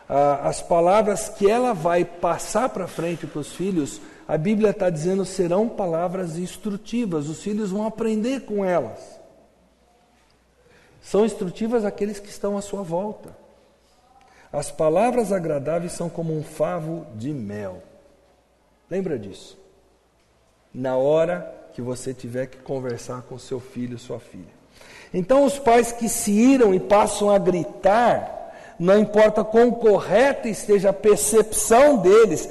as palavras que ela vai passar para frente para os filhos, a Bíblia está dizendo, serão palavras instrutivas. Os filhos vão aprender com elas. São instrutivas aqueles que estão à sua volta. As palavras agradáveis são como um favo de mel. Lembra disso? Na hora que você tiver que conversar com seu filho, sua filha. Então, os pais que se iram e passam a gritar, não importa quão correta esteja a percepção deles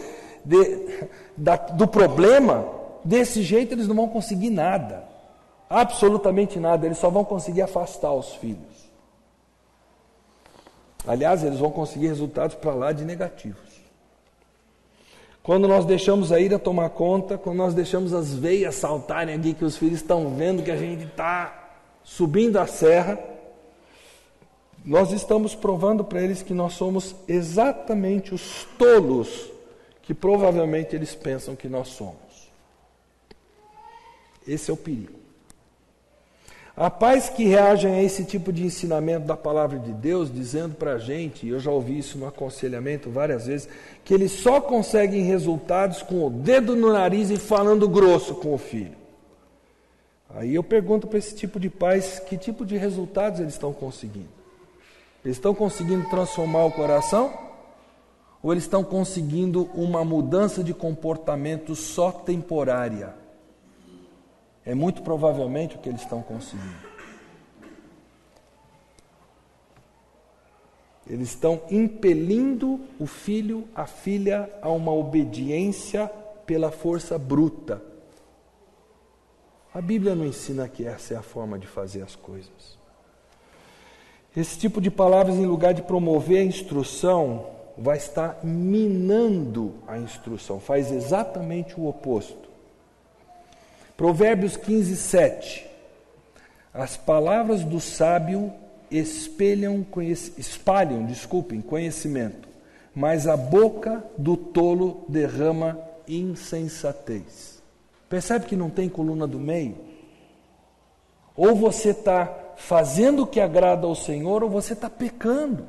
do problema, desse jeito eles não vão conseguir nada. Absolutamente nada. Eles só vão conseguir afastar os filhos. Aliás, eles vão conseguir resultados para lá de negativos. Quando nós deixamos a ira tomar conta, quando nós deixamos as veias saltarem aqui, que os filhos estão vendo que a gente está subindo a serra, nós estamos provando para eles que nós somos exatamente os tolos que provavelmente eles pensam que nós somos. Esse é o perigo. Há pais que reagem a esse tipo de ensinamento da palavra de Deus, dizendo para a gente, e eu já ouvi isso no aconselhamento várias vezes, que eles só conseguem resultados com o dedo no nariz e falando grosso com o filho. Aí eu pergunto para esse tipo de pais, que tipo de resultados eles estão conseguindo? Eles estão conseguindo transformar o coração? Ou eles estão conseguindo uma mudança de comportamento só temporária? É muito provavelmente o que eles estão conseguindo. Eles estão impelindo o filho, a filha, a uma obediência pela força bruta. A Bíblia não ensina que essa é a forma de fazer as coisas. Esse tipo de palavras, em lugar de promover a instrução, vai estar minando a instrução. Faz exatamente o oposto. Provérbios 15:7. As palavras do sábio espalham conhecimento, mas a boca do tolo derrama insensatez. Percebe que não tem coluna do meio? Ou você está fazendo o que agrada ao Senhor, ou você está pecando.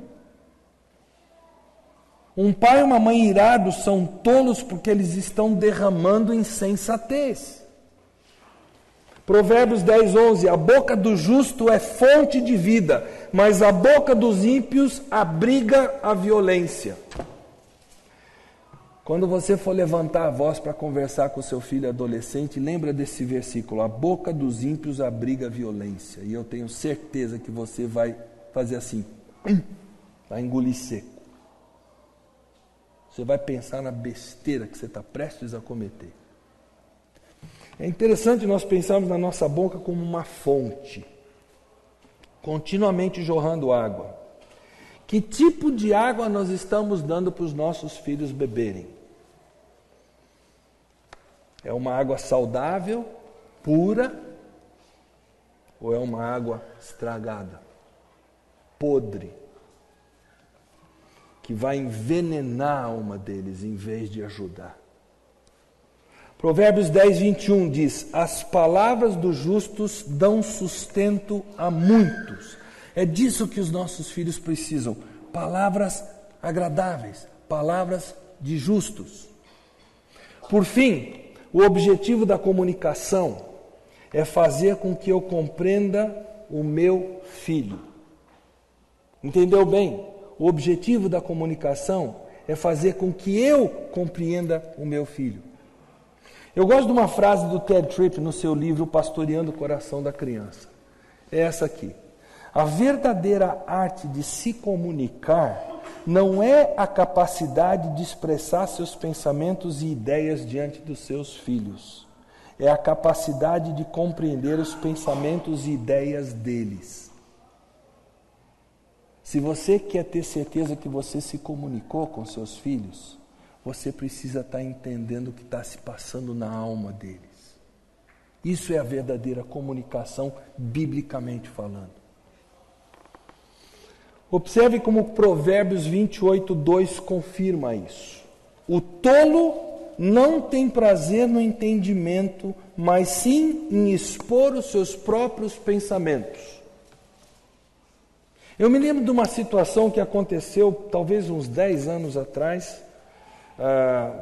Um pai e uma mãe irados são tolos porque eles estão derramando insensatez. Provérbios 10:11, a boca do justo é fonte de vida, mas a boca dos ímpios abriga a violência. Quando você for levantar a voz para conversar com seu filho adolescente, lembra desse versículo, a boca dos ímpios abriga a violência. E eu tenho certeza que você vai fazer assim, vai engolir seco. Você vai pensar na besteira que você está prestes a cometer. É interessante nós pensarmos na nossa boca como uma fonte, continuamente jorrando água. Que tipo de água nós estamos dando para os nossos filhos beberem? É uma água saudável, pura, ou é uma água estragada, podre, que vai envenenar a alma deles em vez de ajudar? Provérbios 10:21 diz, as palavras dos justos dão sustento a muitos. É disso que os nossos filhos precisam, palavras agradáveis, palavras de justos. Por fim, o objetivo da comunicação é fazer com que eu compreenda o meu filho. Entendeu bem? O objetivo da comunicação é fazer com que eu compreenda o meu filho. Eu gosto de uma frase do Ted Tripp no seu livro Pastoreando o Coração da Criança. é essa aqui. A verdadeira arte de se comunicar não é a capacidade de expressar seus pensamentos e ideias diante dos seus filhos. É a capacidade de compreender os pensamentos e ideias deles. Se você quer ter certeza que você se comunicou com seus filhos, você precisa estar entendendo o que está se passando na alma deles. Isso é a verdadeira comunicação, biblicamente falando. Observe como Provérbios 28:2 confirma isso. O tolo não tem prazer no entendimento, mas sim em expor os seus próprios pensamentos. Eu me lembro de uma situação que aconteceu talvez uns 10 anos atrás.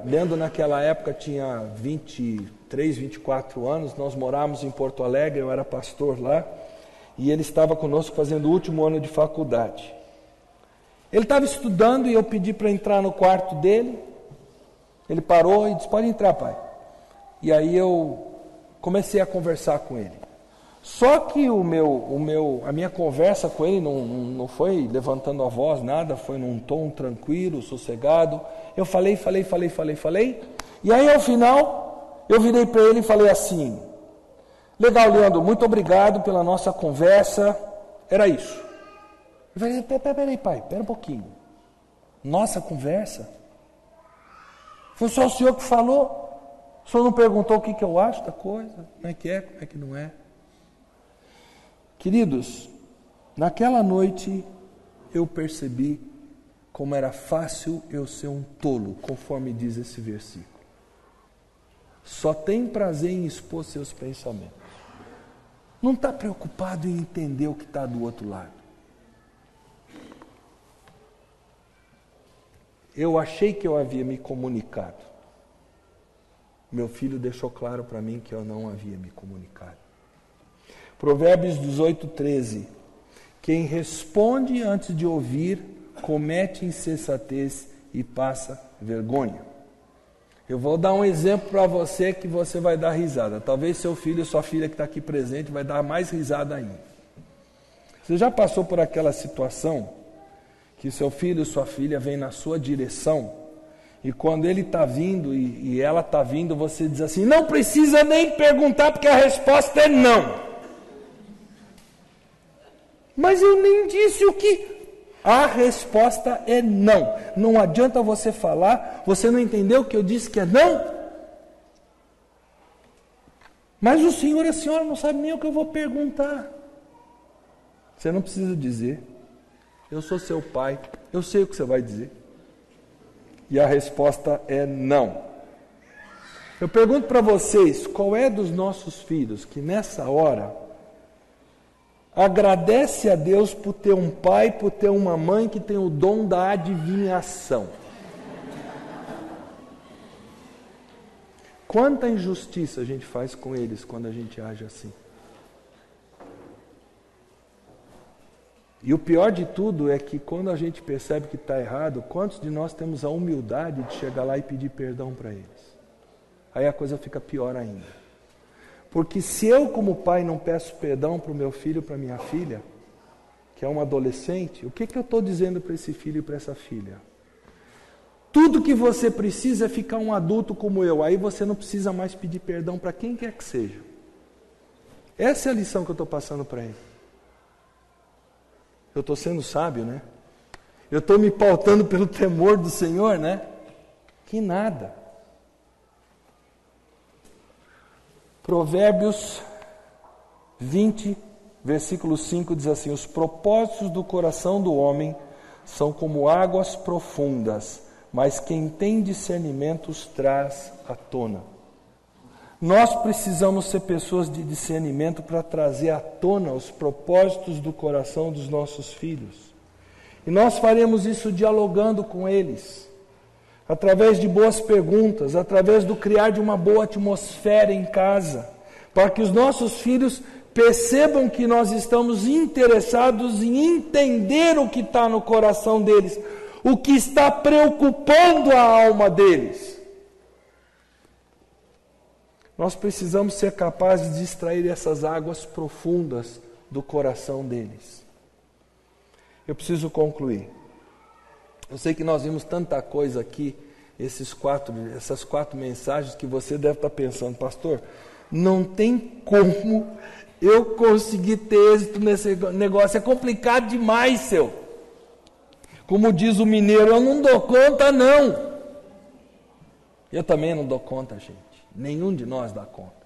Leandro naquela época tinha 23, 24 anos, nós morávamos em Porto Alegre, eu era pastor lá, e ele estava conosco fazendo o último ano de faculdade. Ele estava estudando e eu pedi para entrar no quarto dele. Ele parou e disse: pode entrar, pai. E aí eu comecei a conversar com ele. Só que a minha conversa com ele não foi levantando a voz, nada, foi num tom tranquilo, sossegado. Eu falei. E aí, ao final, eu virei para ele e falei assim: legal, Leandro, muito obrigado pela nossa conversa. Era isso. Eu falei: peraí, pai, pera um pouquinho. Nossa conversa? Foi só o senhor que falou? O senhor não perguntou o que eu acho da coisa? Como é, como é que não é? Queridos, naquela noite eu percebi como era fácil eu ser um tolo, conforme diz esse versículo. Só tem prazer em expor seus pensamentos. Não está preocupado em entender o que está do outro lado. Eu achei que eu havia me comunicado. Meu filho deixou claro para mim que eu não havia me comunicado. Provérbios 18:13. Quem responde antes de ouvir, comete insensatez e passa vergonha. Eu vou dar um exemplo para você que você vai dar risada. Talvez seu filho ou sua filha que está aqui presente vai dar mais risada ainda. Você já passou por aquela situação que seu filho ou sua filha vem na sua direção e quando ele está vindo e ela está vindo, você diz assim: não precisa nem perguntar porque a resposta é não. Mas eu nem disse o que... A resposta é não. Não adianta você falar, você não entendeu que eu disse que é não? Mas o senhor e a senhora não sabem nem o que eu vou perguntar. Você não precisa dizer. Eu sou seu pai, eu sei o que você vai dizer. E a resposta é não. Eu pergunto para vocês, qual é dos nossos filhos que nessa hora agradece a Deus por ter um pai, por ter uma mãe que tem o dom da adivinhação? Quanta injustiça a gente faz com eles quando a gente age assim. E o pior de tudo é que quando a gente percebe que está errado, quantos de nós temos a humildade de chegar lá e pedir perdão para eles? Aí a coisa fica pior ainda. Porque se eu como pai não peço perdão para o meu filho, para a minha filha, que é uma adolescente, o que eu estou dizendo para esse filho e para essa filha? Tudo que você precisa é ficar um adulto como eu, aí você não precisa mais pedir perdão para quem quer que seja. Essa é a lição que eu estou passando para ele. Eu estou sendo sábio, né? Eu estou me pautando pelo temor do Senhor, né? Que nada. Provérbios 20, versículo 5 diz assim: os propósitos do coração do homem são como águas profundas, mas quem tem discernimento os traz à tona. Nós precisamos ser pessoas de discernimento para trazer à tona os propósitos do coração dos nossos filhos. E nós faremos isso dialogando com eles, através de boas perguntas, através do criar de uma boa atmosfera em casa, para que os nossos filhos percebam que nós estamos interessados em entender o que está no coração deles, o que está preocupando a alma deles. Nós precisamos ser capazes de extrair essas águas profundas do coração deles. Eu preciso concluir. Eu sei que nós vimos tanta coisa aqui, essas 4 mensagens, que você deve estar pensando, pastor, não tem como eu conseguir ter êxito nesse negócio, é complicado demais, seu. Como diz o mineiro, eu não dou conta, não. Eu também não dou conta, gente. Nenhum de nós dá conta.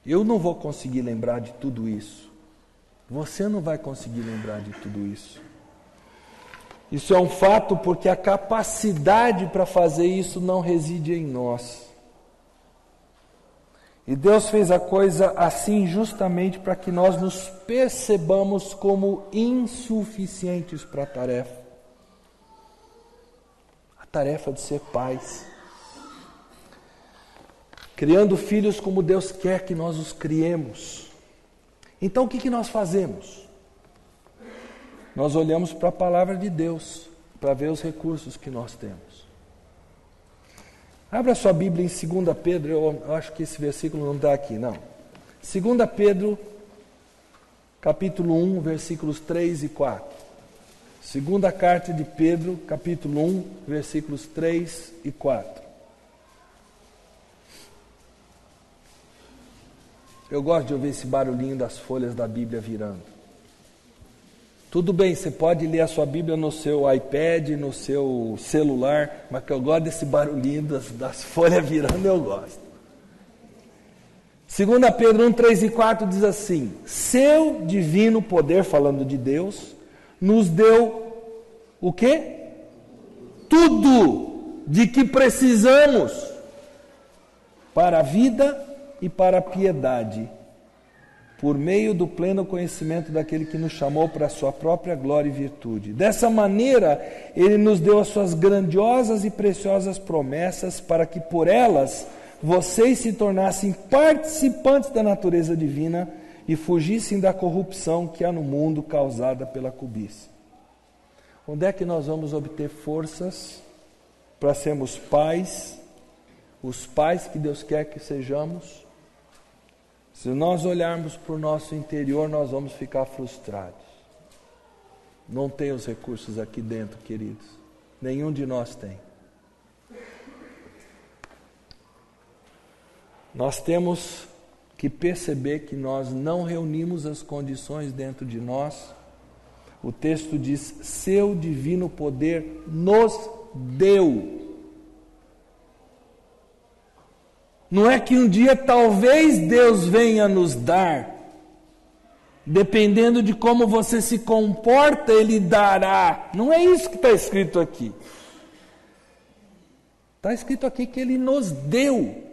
Eu não vou conseguir lembrar de tudo isso. Você não vai conseguir lembrar de tudo isso. Isso é um fato porque a capacidade para fazer isso não reside em nós. E Deus fez a coisa assim justamente para que nós nos percebamos como insuficientes para a tarefa. A tarefa de ser pais. Criando filhos como Deus quer que nós os criemos. Então o que nós fazemos? Nós olhamos para a palavra de Deus, para ver os recursos que nós temos. Abra sua Bíblia em 2 Pedro, eu acho que esse versículo não está aqui, não. 2 Pedro, capítulo 1, versículos 3 e 4. Segunda carta de Pedro, capítulo 1, versículos 3 e 4. Eu gosto de ouvir esse barulhinho das folhas da Bíblia virando. Tudo bem, você pode ler a sua Bíblia no seu iPad, no seu celular, mas que eu gosto desse barulhinho das folhas virando, eu gosto. 2 Pedro 1, 3 e 4 diz assim: seu divino poder, falando de Deus, nos deu o quê? Tudo de que precisamos para a vida e para a piedade, por meio do pleno conhecimento daquele que nos chamou para a sua própria glória e virtude. Dessa maneira, Ele nos deu as suas grandiosas e preciosas promessas, para que por elas vocês se tornassem participantes da natureza divina e fugissem da corrupção que há no mundo causada pela cobiça. Onde é que nós vamos obter forças para sermos pais, os pais que Deus quer que sejamos? Se nós olharmos para o nosso interior, nós vamos ficar frustrados. Não tem os recursos aqui dentro, queridos. Nenhum de nós tem. Nós temos que perceber que nós não reunimos as condições dentro de nós. O texto diz: seu divino poder nos deu. Não é que um dia talvez Deus venha nos dar. Dependendo de como você se comporta, Ele dará. Não é isso que está escrito aqui. Está escrito aqui que Ele nos deu.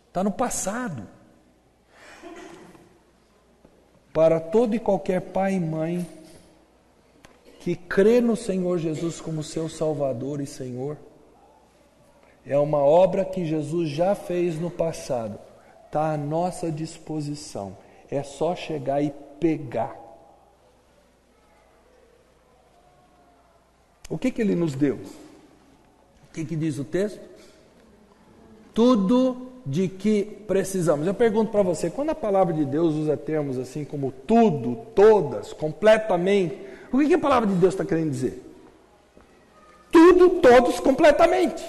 Está no passado. Para todo e qualquer pai e mãe que crê no Senhor Jesus como seu Salvador e Senhor, é uma obra que Jesus já fez no passado. Está à nossa disposição. É só chegar e pegar. O que Ele nos deu? O que diz o texto? Tudo de que precisamos. Eu pergunto para você, quando a palavra de Deus usa termos assim como tudo, todas, completamente, o que a palavra de Deus está querendo dizer? Tudo, todos, completamente.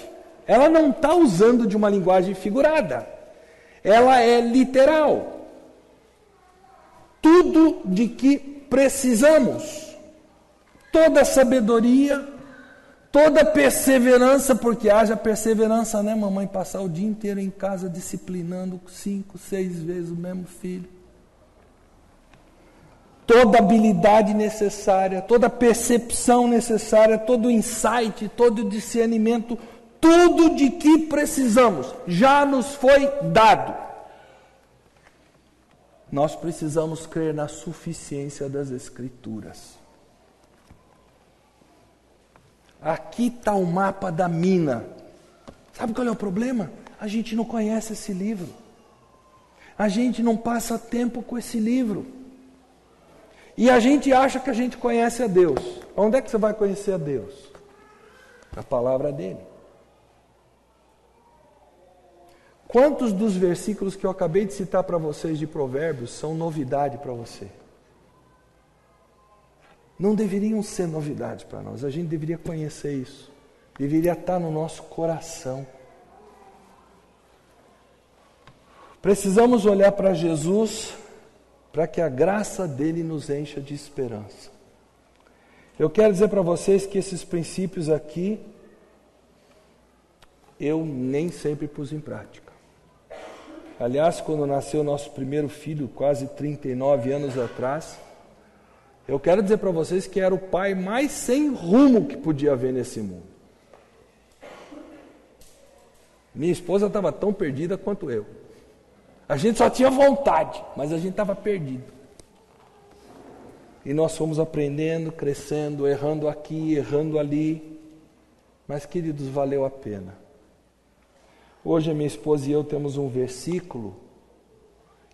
Ela não está usando de uma linguagem figurada. Ela é literal. Tudo de que precisamos. Toda sabedoria, toda perseverança, porque haja perseverança, né, mamãe? Passar o dia inteiro em casa disciplinando 5, 6 vezes o mesmo filho. Toda habilidade necessária, toda percepção necessária, todo insight, todo discernimento, tudo de que precisamos já nos foi dado. Nós precisamos crer na suficiência das Escrituras. Aqui está o mapa da mina. Sabe qual é o problema? A gente não conhece esse livro. A gente não passa tempo com esse livro. E a gente acha que a gente conhece a Deus. Onde é que você vai conhecer a Deus? Na palavra dele. Quantos dos versículos que eu acabei de citar para vocês de Provérbios são novidade para você? Não deveriam ser novidades para nós, a gente deveria conhecer isso, deveria estar no nosso coração. Precisamos olhar para Jesus para que a graça dele nos encha de esperança. Eu quero dizer para vocês que esses princípios aqui, eu nem sempre pus em prática. Aliás, quando nasceu nosso primeiro filho, quase 39 anos atrás, eu quero dizer para vocês que era o pai mais sem rumo que podia haver nesse mundo. Minha esposa estava tão perdida quanto eu. A gente só tinha vontade, mas a gente estava perdido. E nós fomos aprendendo, crescendo, errando aqui, errando ali. Mas, queridos, valeu a pena. Hoje a minha esposa e eu temos um versículo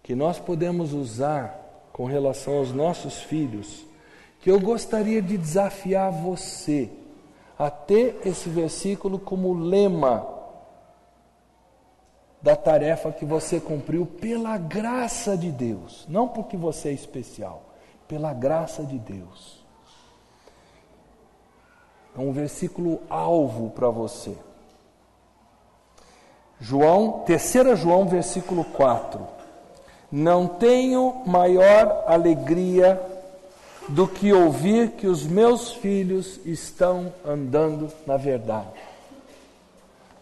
que nós podemos usar com relação aos nossos filhos, que eu gostaria de desafiar você a ter esse versículo como lema da tarefa que você cumpriu pela graça de Deus, não porque você é especial, pela graça de Deus. É um versículo alvo para você. 3 João, versículo 4. Não tenho maior alegria do que ouvir que os meus filhos estão andando na verdade.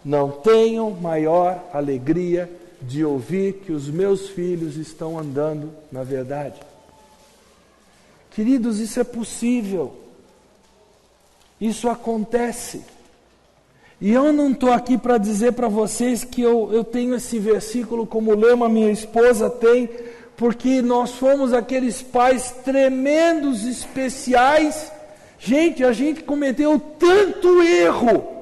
Não tenho maior alegria de ouvir que os meus filhos estão andando na verdade. Queridos, isso é possível. Isso acontece. E eu não estou aqui para dizer para vocês que eu tenho esse versículo como lema, minha esposa tem, porque nós fomos aqueles pais tremendos, especiais. Gente, a gente cometeu tanto erro.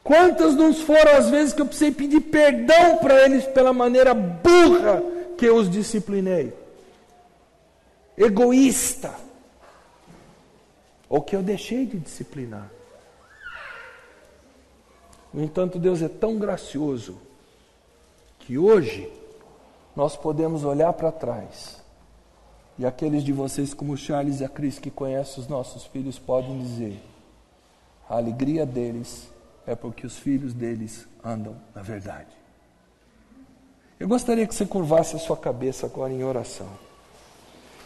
Quantas não foram as vezes que eu precisei pedir perdão para eles pela maneira burra que eu os disciplinei? Egoísta. Ou que eu deixei de disciplinar. No entanto, Deus é tão gracioso que hoje nós podemos olhar para trás e aqueles de vocês como o Charles e a Cris que conhecem os nossos filhos podem dizer: a alegria deles é porque os filhos deles andam na verdade. Eu gostaria que você curvasse a sua cabeça agora em oração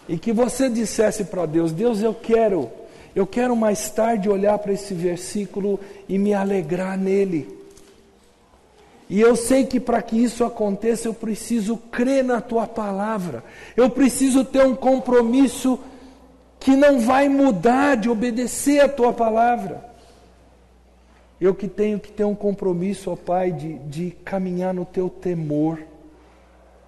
e que você dissesse para Deus: Deus, eu quero mais tarde olhar para esse versículo e me alegrar nele. E eu sei que para que isso aconteça eu preciso crer na Tua palavra. Eu preciso ter um compromisso que não vai mudar de obedecer a Tua palavra. Eu que tenho que ter um compromisso, ó Pai, de caminhar no Teu temor,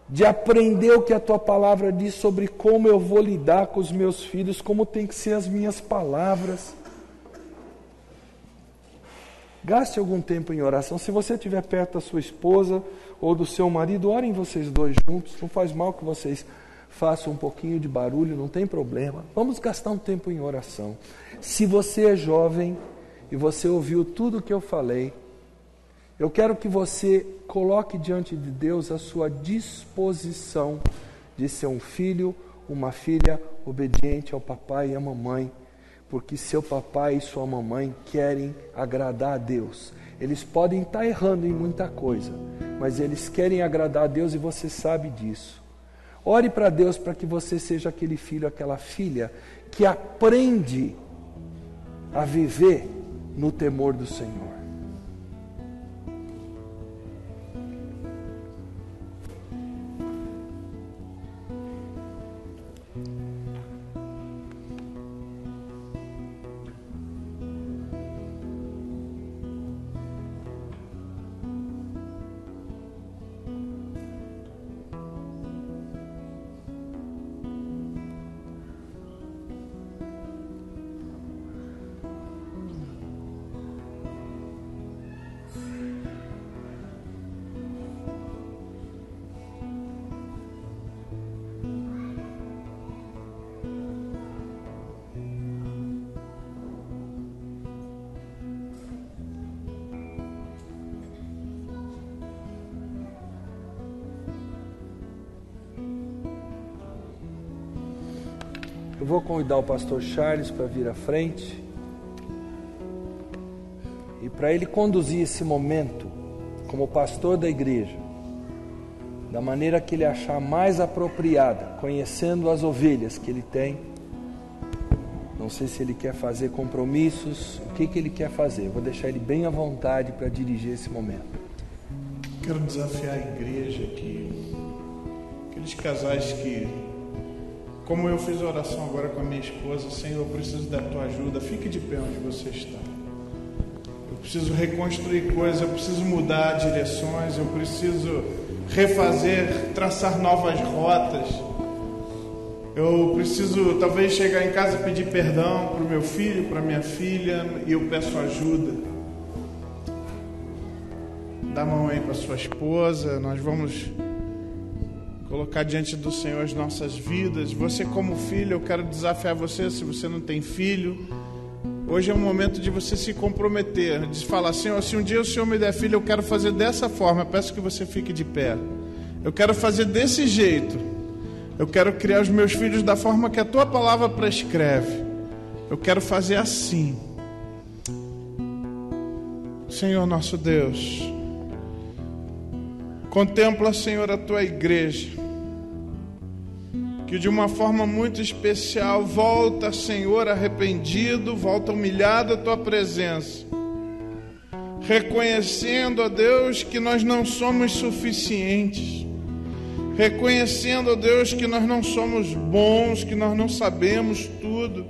de aprender o que a Tua palavra diz sobre como eu vou lidar com os meus filhos, como tem que ser as minhas palavras. Gaste algum tempo em oração. Se você estiver perto da sua esposa ou do seu marido, orem vocês dois juntos. Não faz mal que vocês façam um pouquinho de barulho, não tem problema. Vamos gastar um tempo em oração. Se você é jovem e você ouviu tudo o que eu falei, eu quero que você coloque diante de Deus a sua disposição de ser um filho, uma filha obediente ao papai e à mamãe, porque seu papai e sua mamãe querem agradar a Deus. Eles podem estar errando em muita coisa, mas eles querem agradar a Deus e você sabe disso. Ore para Deus para que você seja aquele filho, aquela filha que aprende a viver no temor do Senhor. Eu vou convidar o pastor Charles para vir à frente e para ele conduzir esse momento como pastor da igreja da maneira que ele achar mais apropriada, conhecendo as ovelhas que ele tem. Não sei se ele quer fazer compromissos, o que ele quer fazer. Eu vou deixar ele bem à vontade para dirigir esse momento. Quero desafiar a igreja aqui, aqueles casais que, como eu fiz a oração agora com a minha esposa, Senhor, eu preciso da tua ajuda, fique de pé onde você está. Eu preciso reconstruir coisas, eu preciso mudar direções, eu preciso refazer, traçar novas rotas. Eu preciso talvez chegar em casa e pedir perdão para o meu filho, para minha filha, e eu peço ajuda. Dá a mão aí para sua esposa, nós vamos colocar diante do Senhor as nossas vidas. Você como filho, eu quero desafiar você, se você não tem filho, hoje é o momento de você se comprometer, de falar, Senhor, se um dia o Senhor me der filho, eu quero fazer dessa forma, eu peço que você fique de pé. Eu quero fazer desse jeito. Eu quero criar os meus filhos da forma que a tua palavra prescreve. Eu quero fazer assim. Senhor nosso Deus, contempla, Senhor, a tua igreja, que de uma forma muito especial volta, Senhor, arrependido, volta humilhado à tua presença, reconhecendo, ó Deus, que nós não somos suficientes, reconhecendo, ó Deus, que nós não somos bons, que nós não sabemos tudo.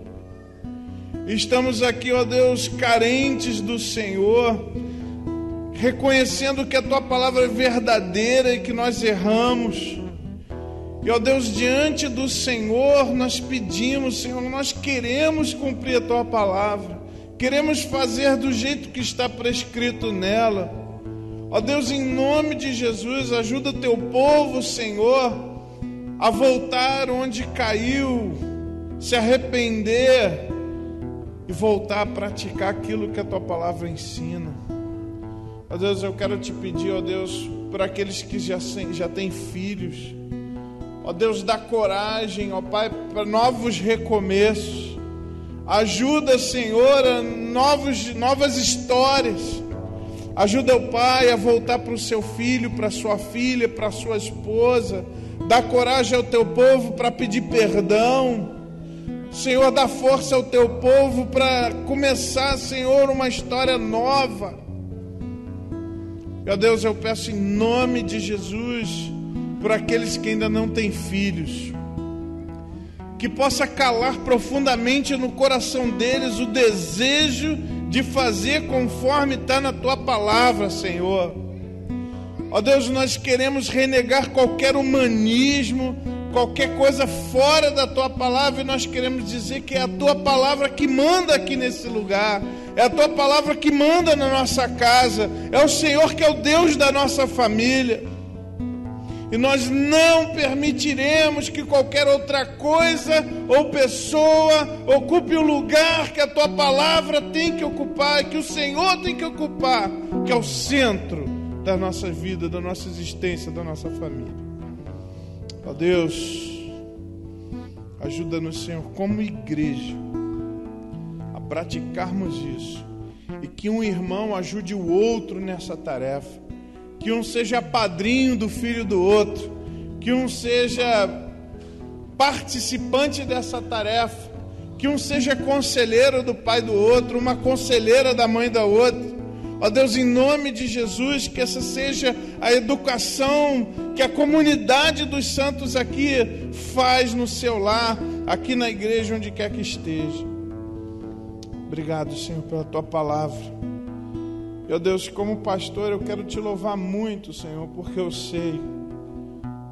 Estamos aqui, ó Deus, carentes do Senhor, reconhecendo que a tua palavra é verdadeira e que nós erramos. E, ó Deus, diante do Senhor nós pedimos, Senhor, nós queremos cumprir a tua palavra, queremos fazer do jeito que está prescrito nela. Ó Deus, em nome de Jesus, ajuda o teu povo, Senhor, a voltar onde caiu, se arrepender e voltar a praticar aquilo que a tua palavra ensina. Ó Deus, eu quero te pedir, ó Deus, para aqueles que já têm filhos, ó Deus, dá coragem, ó Pai, para novos recomeços. Ajuda, Senhor, a novas histórias. Ajuda o pai a voltar para o seu filho, para a sua filha, para a sua esposa. Dá coragem ao teu povo para pedir perdão. Senhor, dá força ao teu povo para começar, Senhor, uma história nova. Meu Deus, eu peço em nome de Jesus, por aqueles que ainda não têm filhos, que possa calar profundamente no coração deles o desejo de fazer conforme está na tua palavra, Senhor. Ó Deus, nós queremos renegar qualquer humanismo, qualquer coisa fora da tua palavra, e nós queremos dizer que é a tua palavra que manda aqui nesse lugar, é a tua palavra que manda na nossa casa, é o Senhor que é o Deus da nossa família. E nós não permitiremos que qualquer outra coisa ou pessoa ocupe o lugar que a tua palavra tem que ocupar, que o Senhor tem que ocupar, que é o centro da nossa vida, da nossa existência, da nossa família. Ó Deus, ajuda-nos, Senhor, como igreja, a praticarmos isso, e que um irmão ajude o outro nessa tarefa. Que um seja padrinho do filho do outro, que um seja participante dessa tarefa, que um seja conselheiro do pai do outro, uma conselheira da mãe da outra. Ó Deus, em nome de Jesus, que essa seja a educação que a comunidade dos santos aqui faz no seu lar, aqui na igreja, onde quer que esteja. Obrigado, Senhor, pela tua palavra. Meu Deus, como pastor, eu quero te louvar muito, Senhor, porque eu sei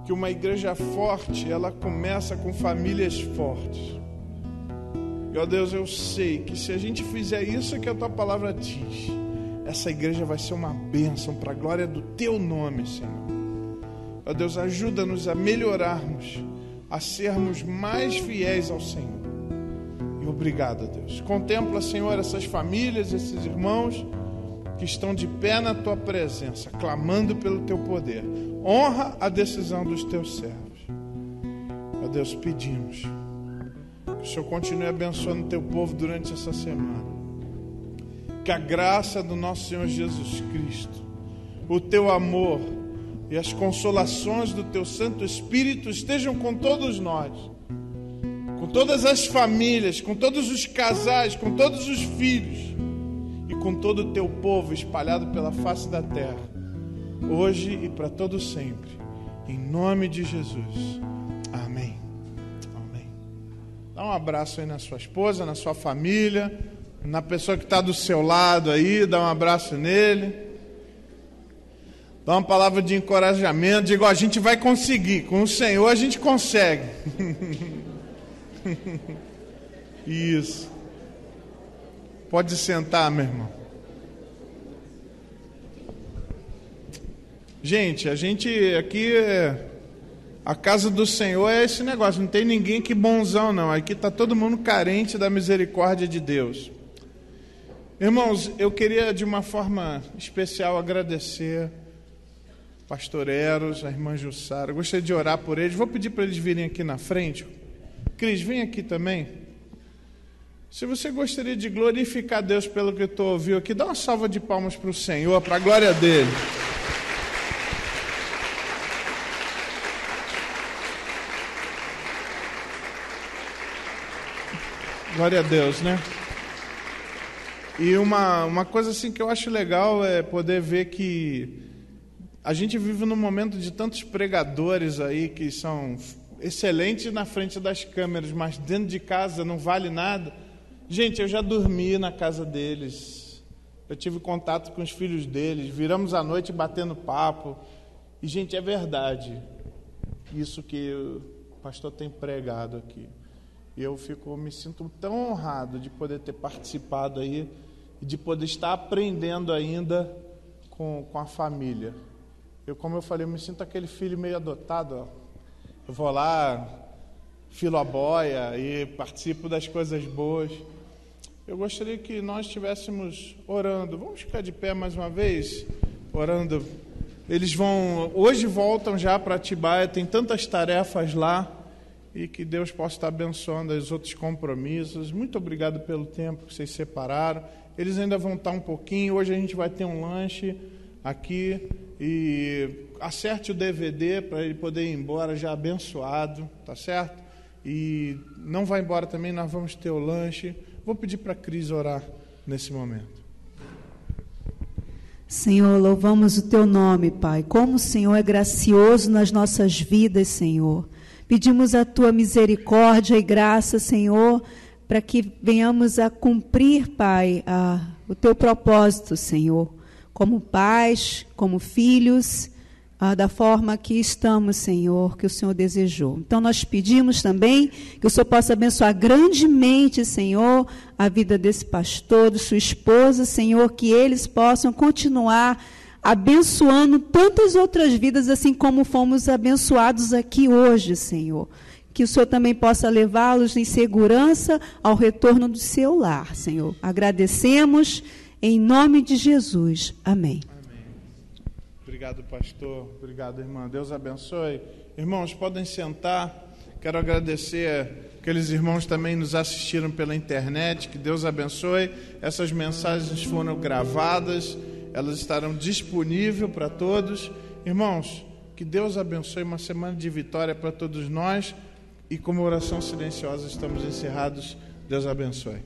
que uma igreja forte, ela começa com famílias fortes. Meu Deus, eu sei que se a gente fizer isso que a tua palavra diz, essa igreja vai ser uma bênção para a glória do teu nome, Senhor. Meu Deus, ajuda-nos a melhorarmos, a sermos mais fiéis ao Senhor. E obrigado, Deus. Contempla, Senhor, essas famílias, esses irmãos que estão de pé na tua presença, clamando pelo teu poder. Honra a decisão dos teus servos. Ó Deus, pedimos Que o Senhor continue abençoando o teu povo durante essa semana. Que a graça do nosso Senhor Jesus Cristo, o teu amor e as consolações do teu Santo Espírito estejam com todos nós, com todas as famílias, com todos os casais, com todos os filhos e com todo o teu povo espalhado pela face da terra, hoje e para todo sempre, em nome de Jesus. Amém. Amém. Dá um abraço aí na sua esposa, na sua família, na pessoa que está do seu lado aí, dá um abraço nele. Dá uma palavra de encorajamento, diga, a gente vai conseguir, com o Senhor a gente consegue. Isso. Pode sentar, meu irmão. Gente, a gente aqui, a casa do Senhor é esse negócio, não tem ninguém aqui bonzão não, aqui está todo mundo carente da misericórdia de Deus. Irmãos, eu queria de uma forma especial agradecer Pastor Eros, a irmã Jussara. Eu gostaria de orar por eles. Vou pedir para eles virem aqui na frente. Cris, vem aqui também. Se você gostaria de glorificar Deus pelo que tu ouviu aqui, dá uma salva de palmas para o Senhor, para a glória dele. Glória a Deus, né? E uma coisa assim que eu acho legal é poder ver que a gente vive num momento de tantos pregadores aí que são excelentes na frente das câmeras, mas dentro de casa não vale nada. Gente, eu já dormi na casa deles, eu tive contato com os filhos deles, viramos a noite batendo papo. E, gente, é verdade isso que o pastor tem pregado aqui. E eu me sinto tão honrado de poder ter participado aí e de poder estar aprendendo ainda com a família. Como eu falei, eu me sinto aquele filho meio adotado, ó. Eu vou lá, filo a boia e participo das coisas boas. Eu gostaria que nós estivéssemos orando. Vamos ficar de pé mais uma vez, orando. Eles hoje voltam já para Atibaia, tem tantas tarefas lá, e que Deus possa estar abençoando os outros compromissos. Muito obrigado pelo tempo que vocês separaram. Eles ainda vão estar um pouquinho. Hoje a gente vai ter um lanche aqui, e acerte o DVD para ele poder ir embora já abençoado, tá certo? E não vai embora também, nós vamos ter o lanche. Vou pedir para a Cris orar nesse momento. Senhor, louvamos o teu nome, Pai. Como o Senhor é gracioso nas nossas vidas, Senhor. Pedimos a tua misericórdia e graça, Senhor, para que venhamos a cumprir, Pai, o teu propósito, Senhor, como pais, como filhos, da forma que estamos, Senhor, que o Senhor desejou. Então, nós pedimos também que o Senhor possa abençoar grandemente, Senhor, a vida desse pastor, de sua esposa, Senhor, que eles possam continuar abençoando tantas outras vidas, assim como fomos abençoados aqui hoje, Senhor. Que o Senhor também possa levá-los em segurança ao retorno do seu lar, Senhor. Agradecemos em nome de Jesus. Amém. Amém. Obrigado, pastor. Obrigado, irmã. Deus abençoe. Irmãos, podem sentar. Quero agradecer aqueles irmãos também nos assistiram pela internet. Que Deus abençoe. Essas mensagens foram gravadas. Elas estarão disponíveis para todos. Irmãos, que Deus abençoe, uma semana de vitória para todos nós. E como oração silenciosa estamos encerrados. Deus abençoe.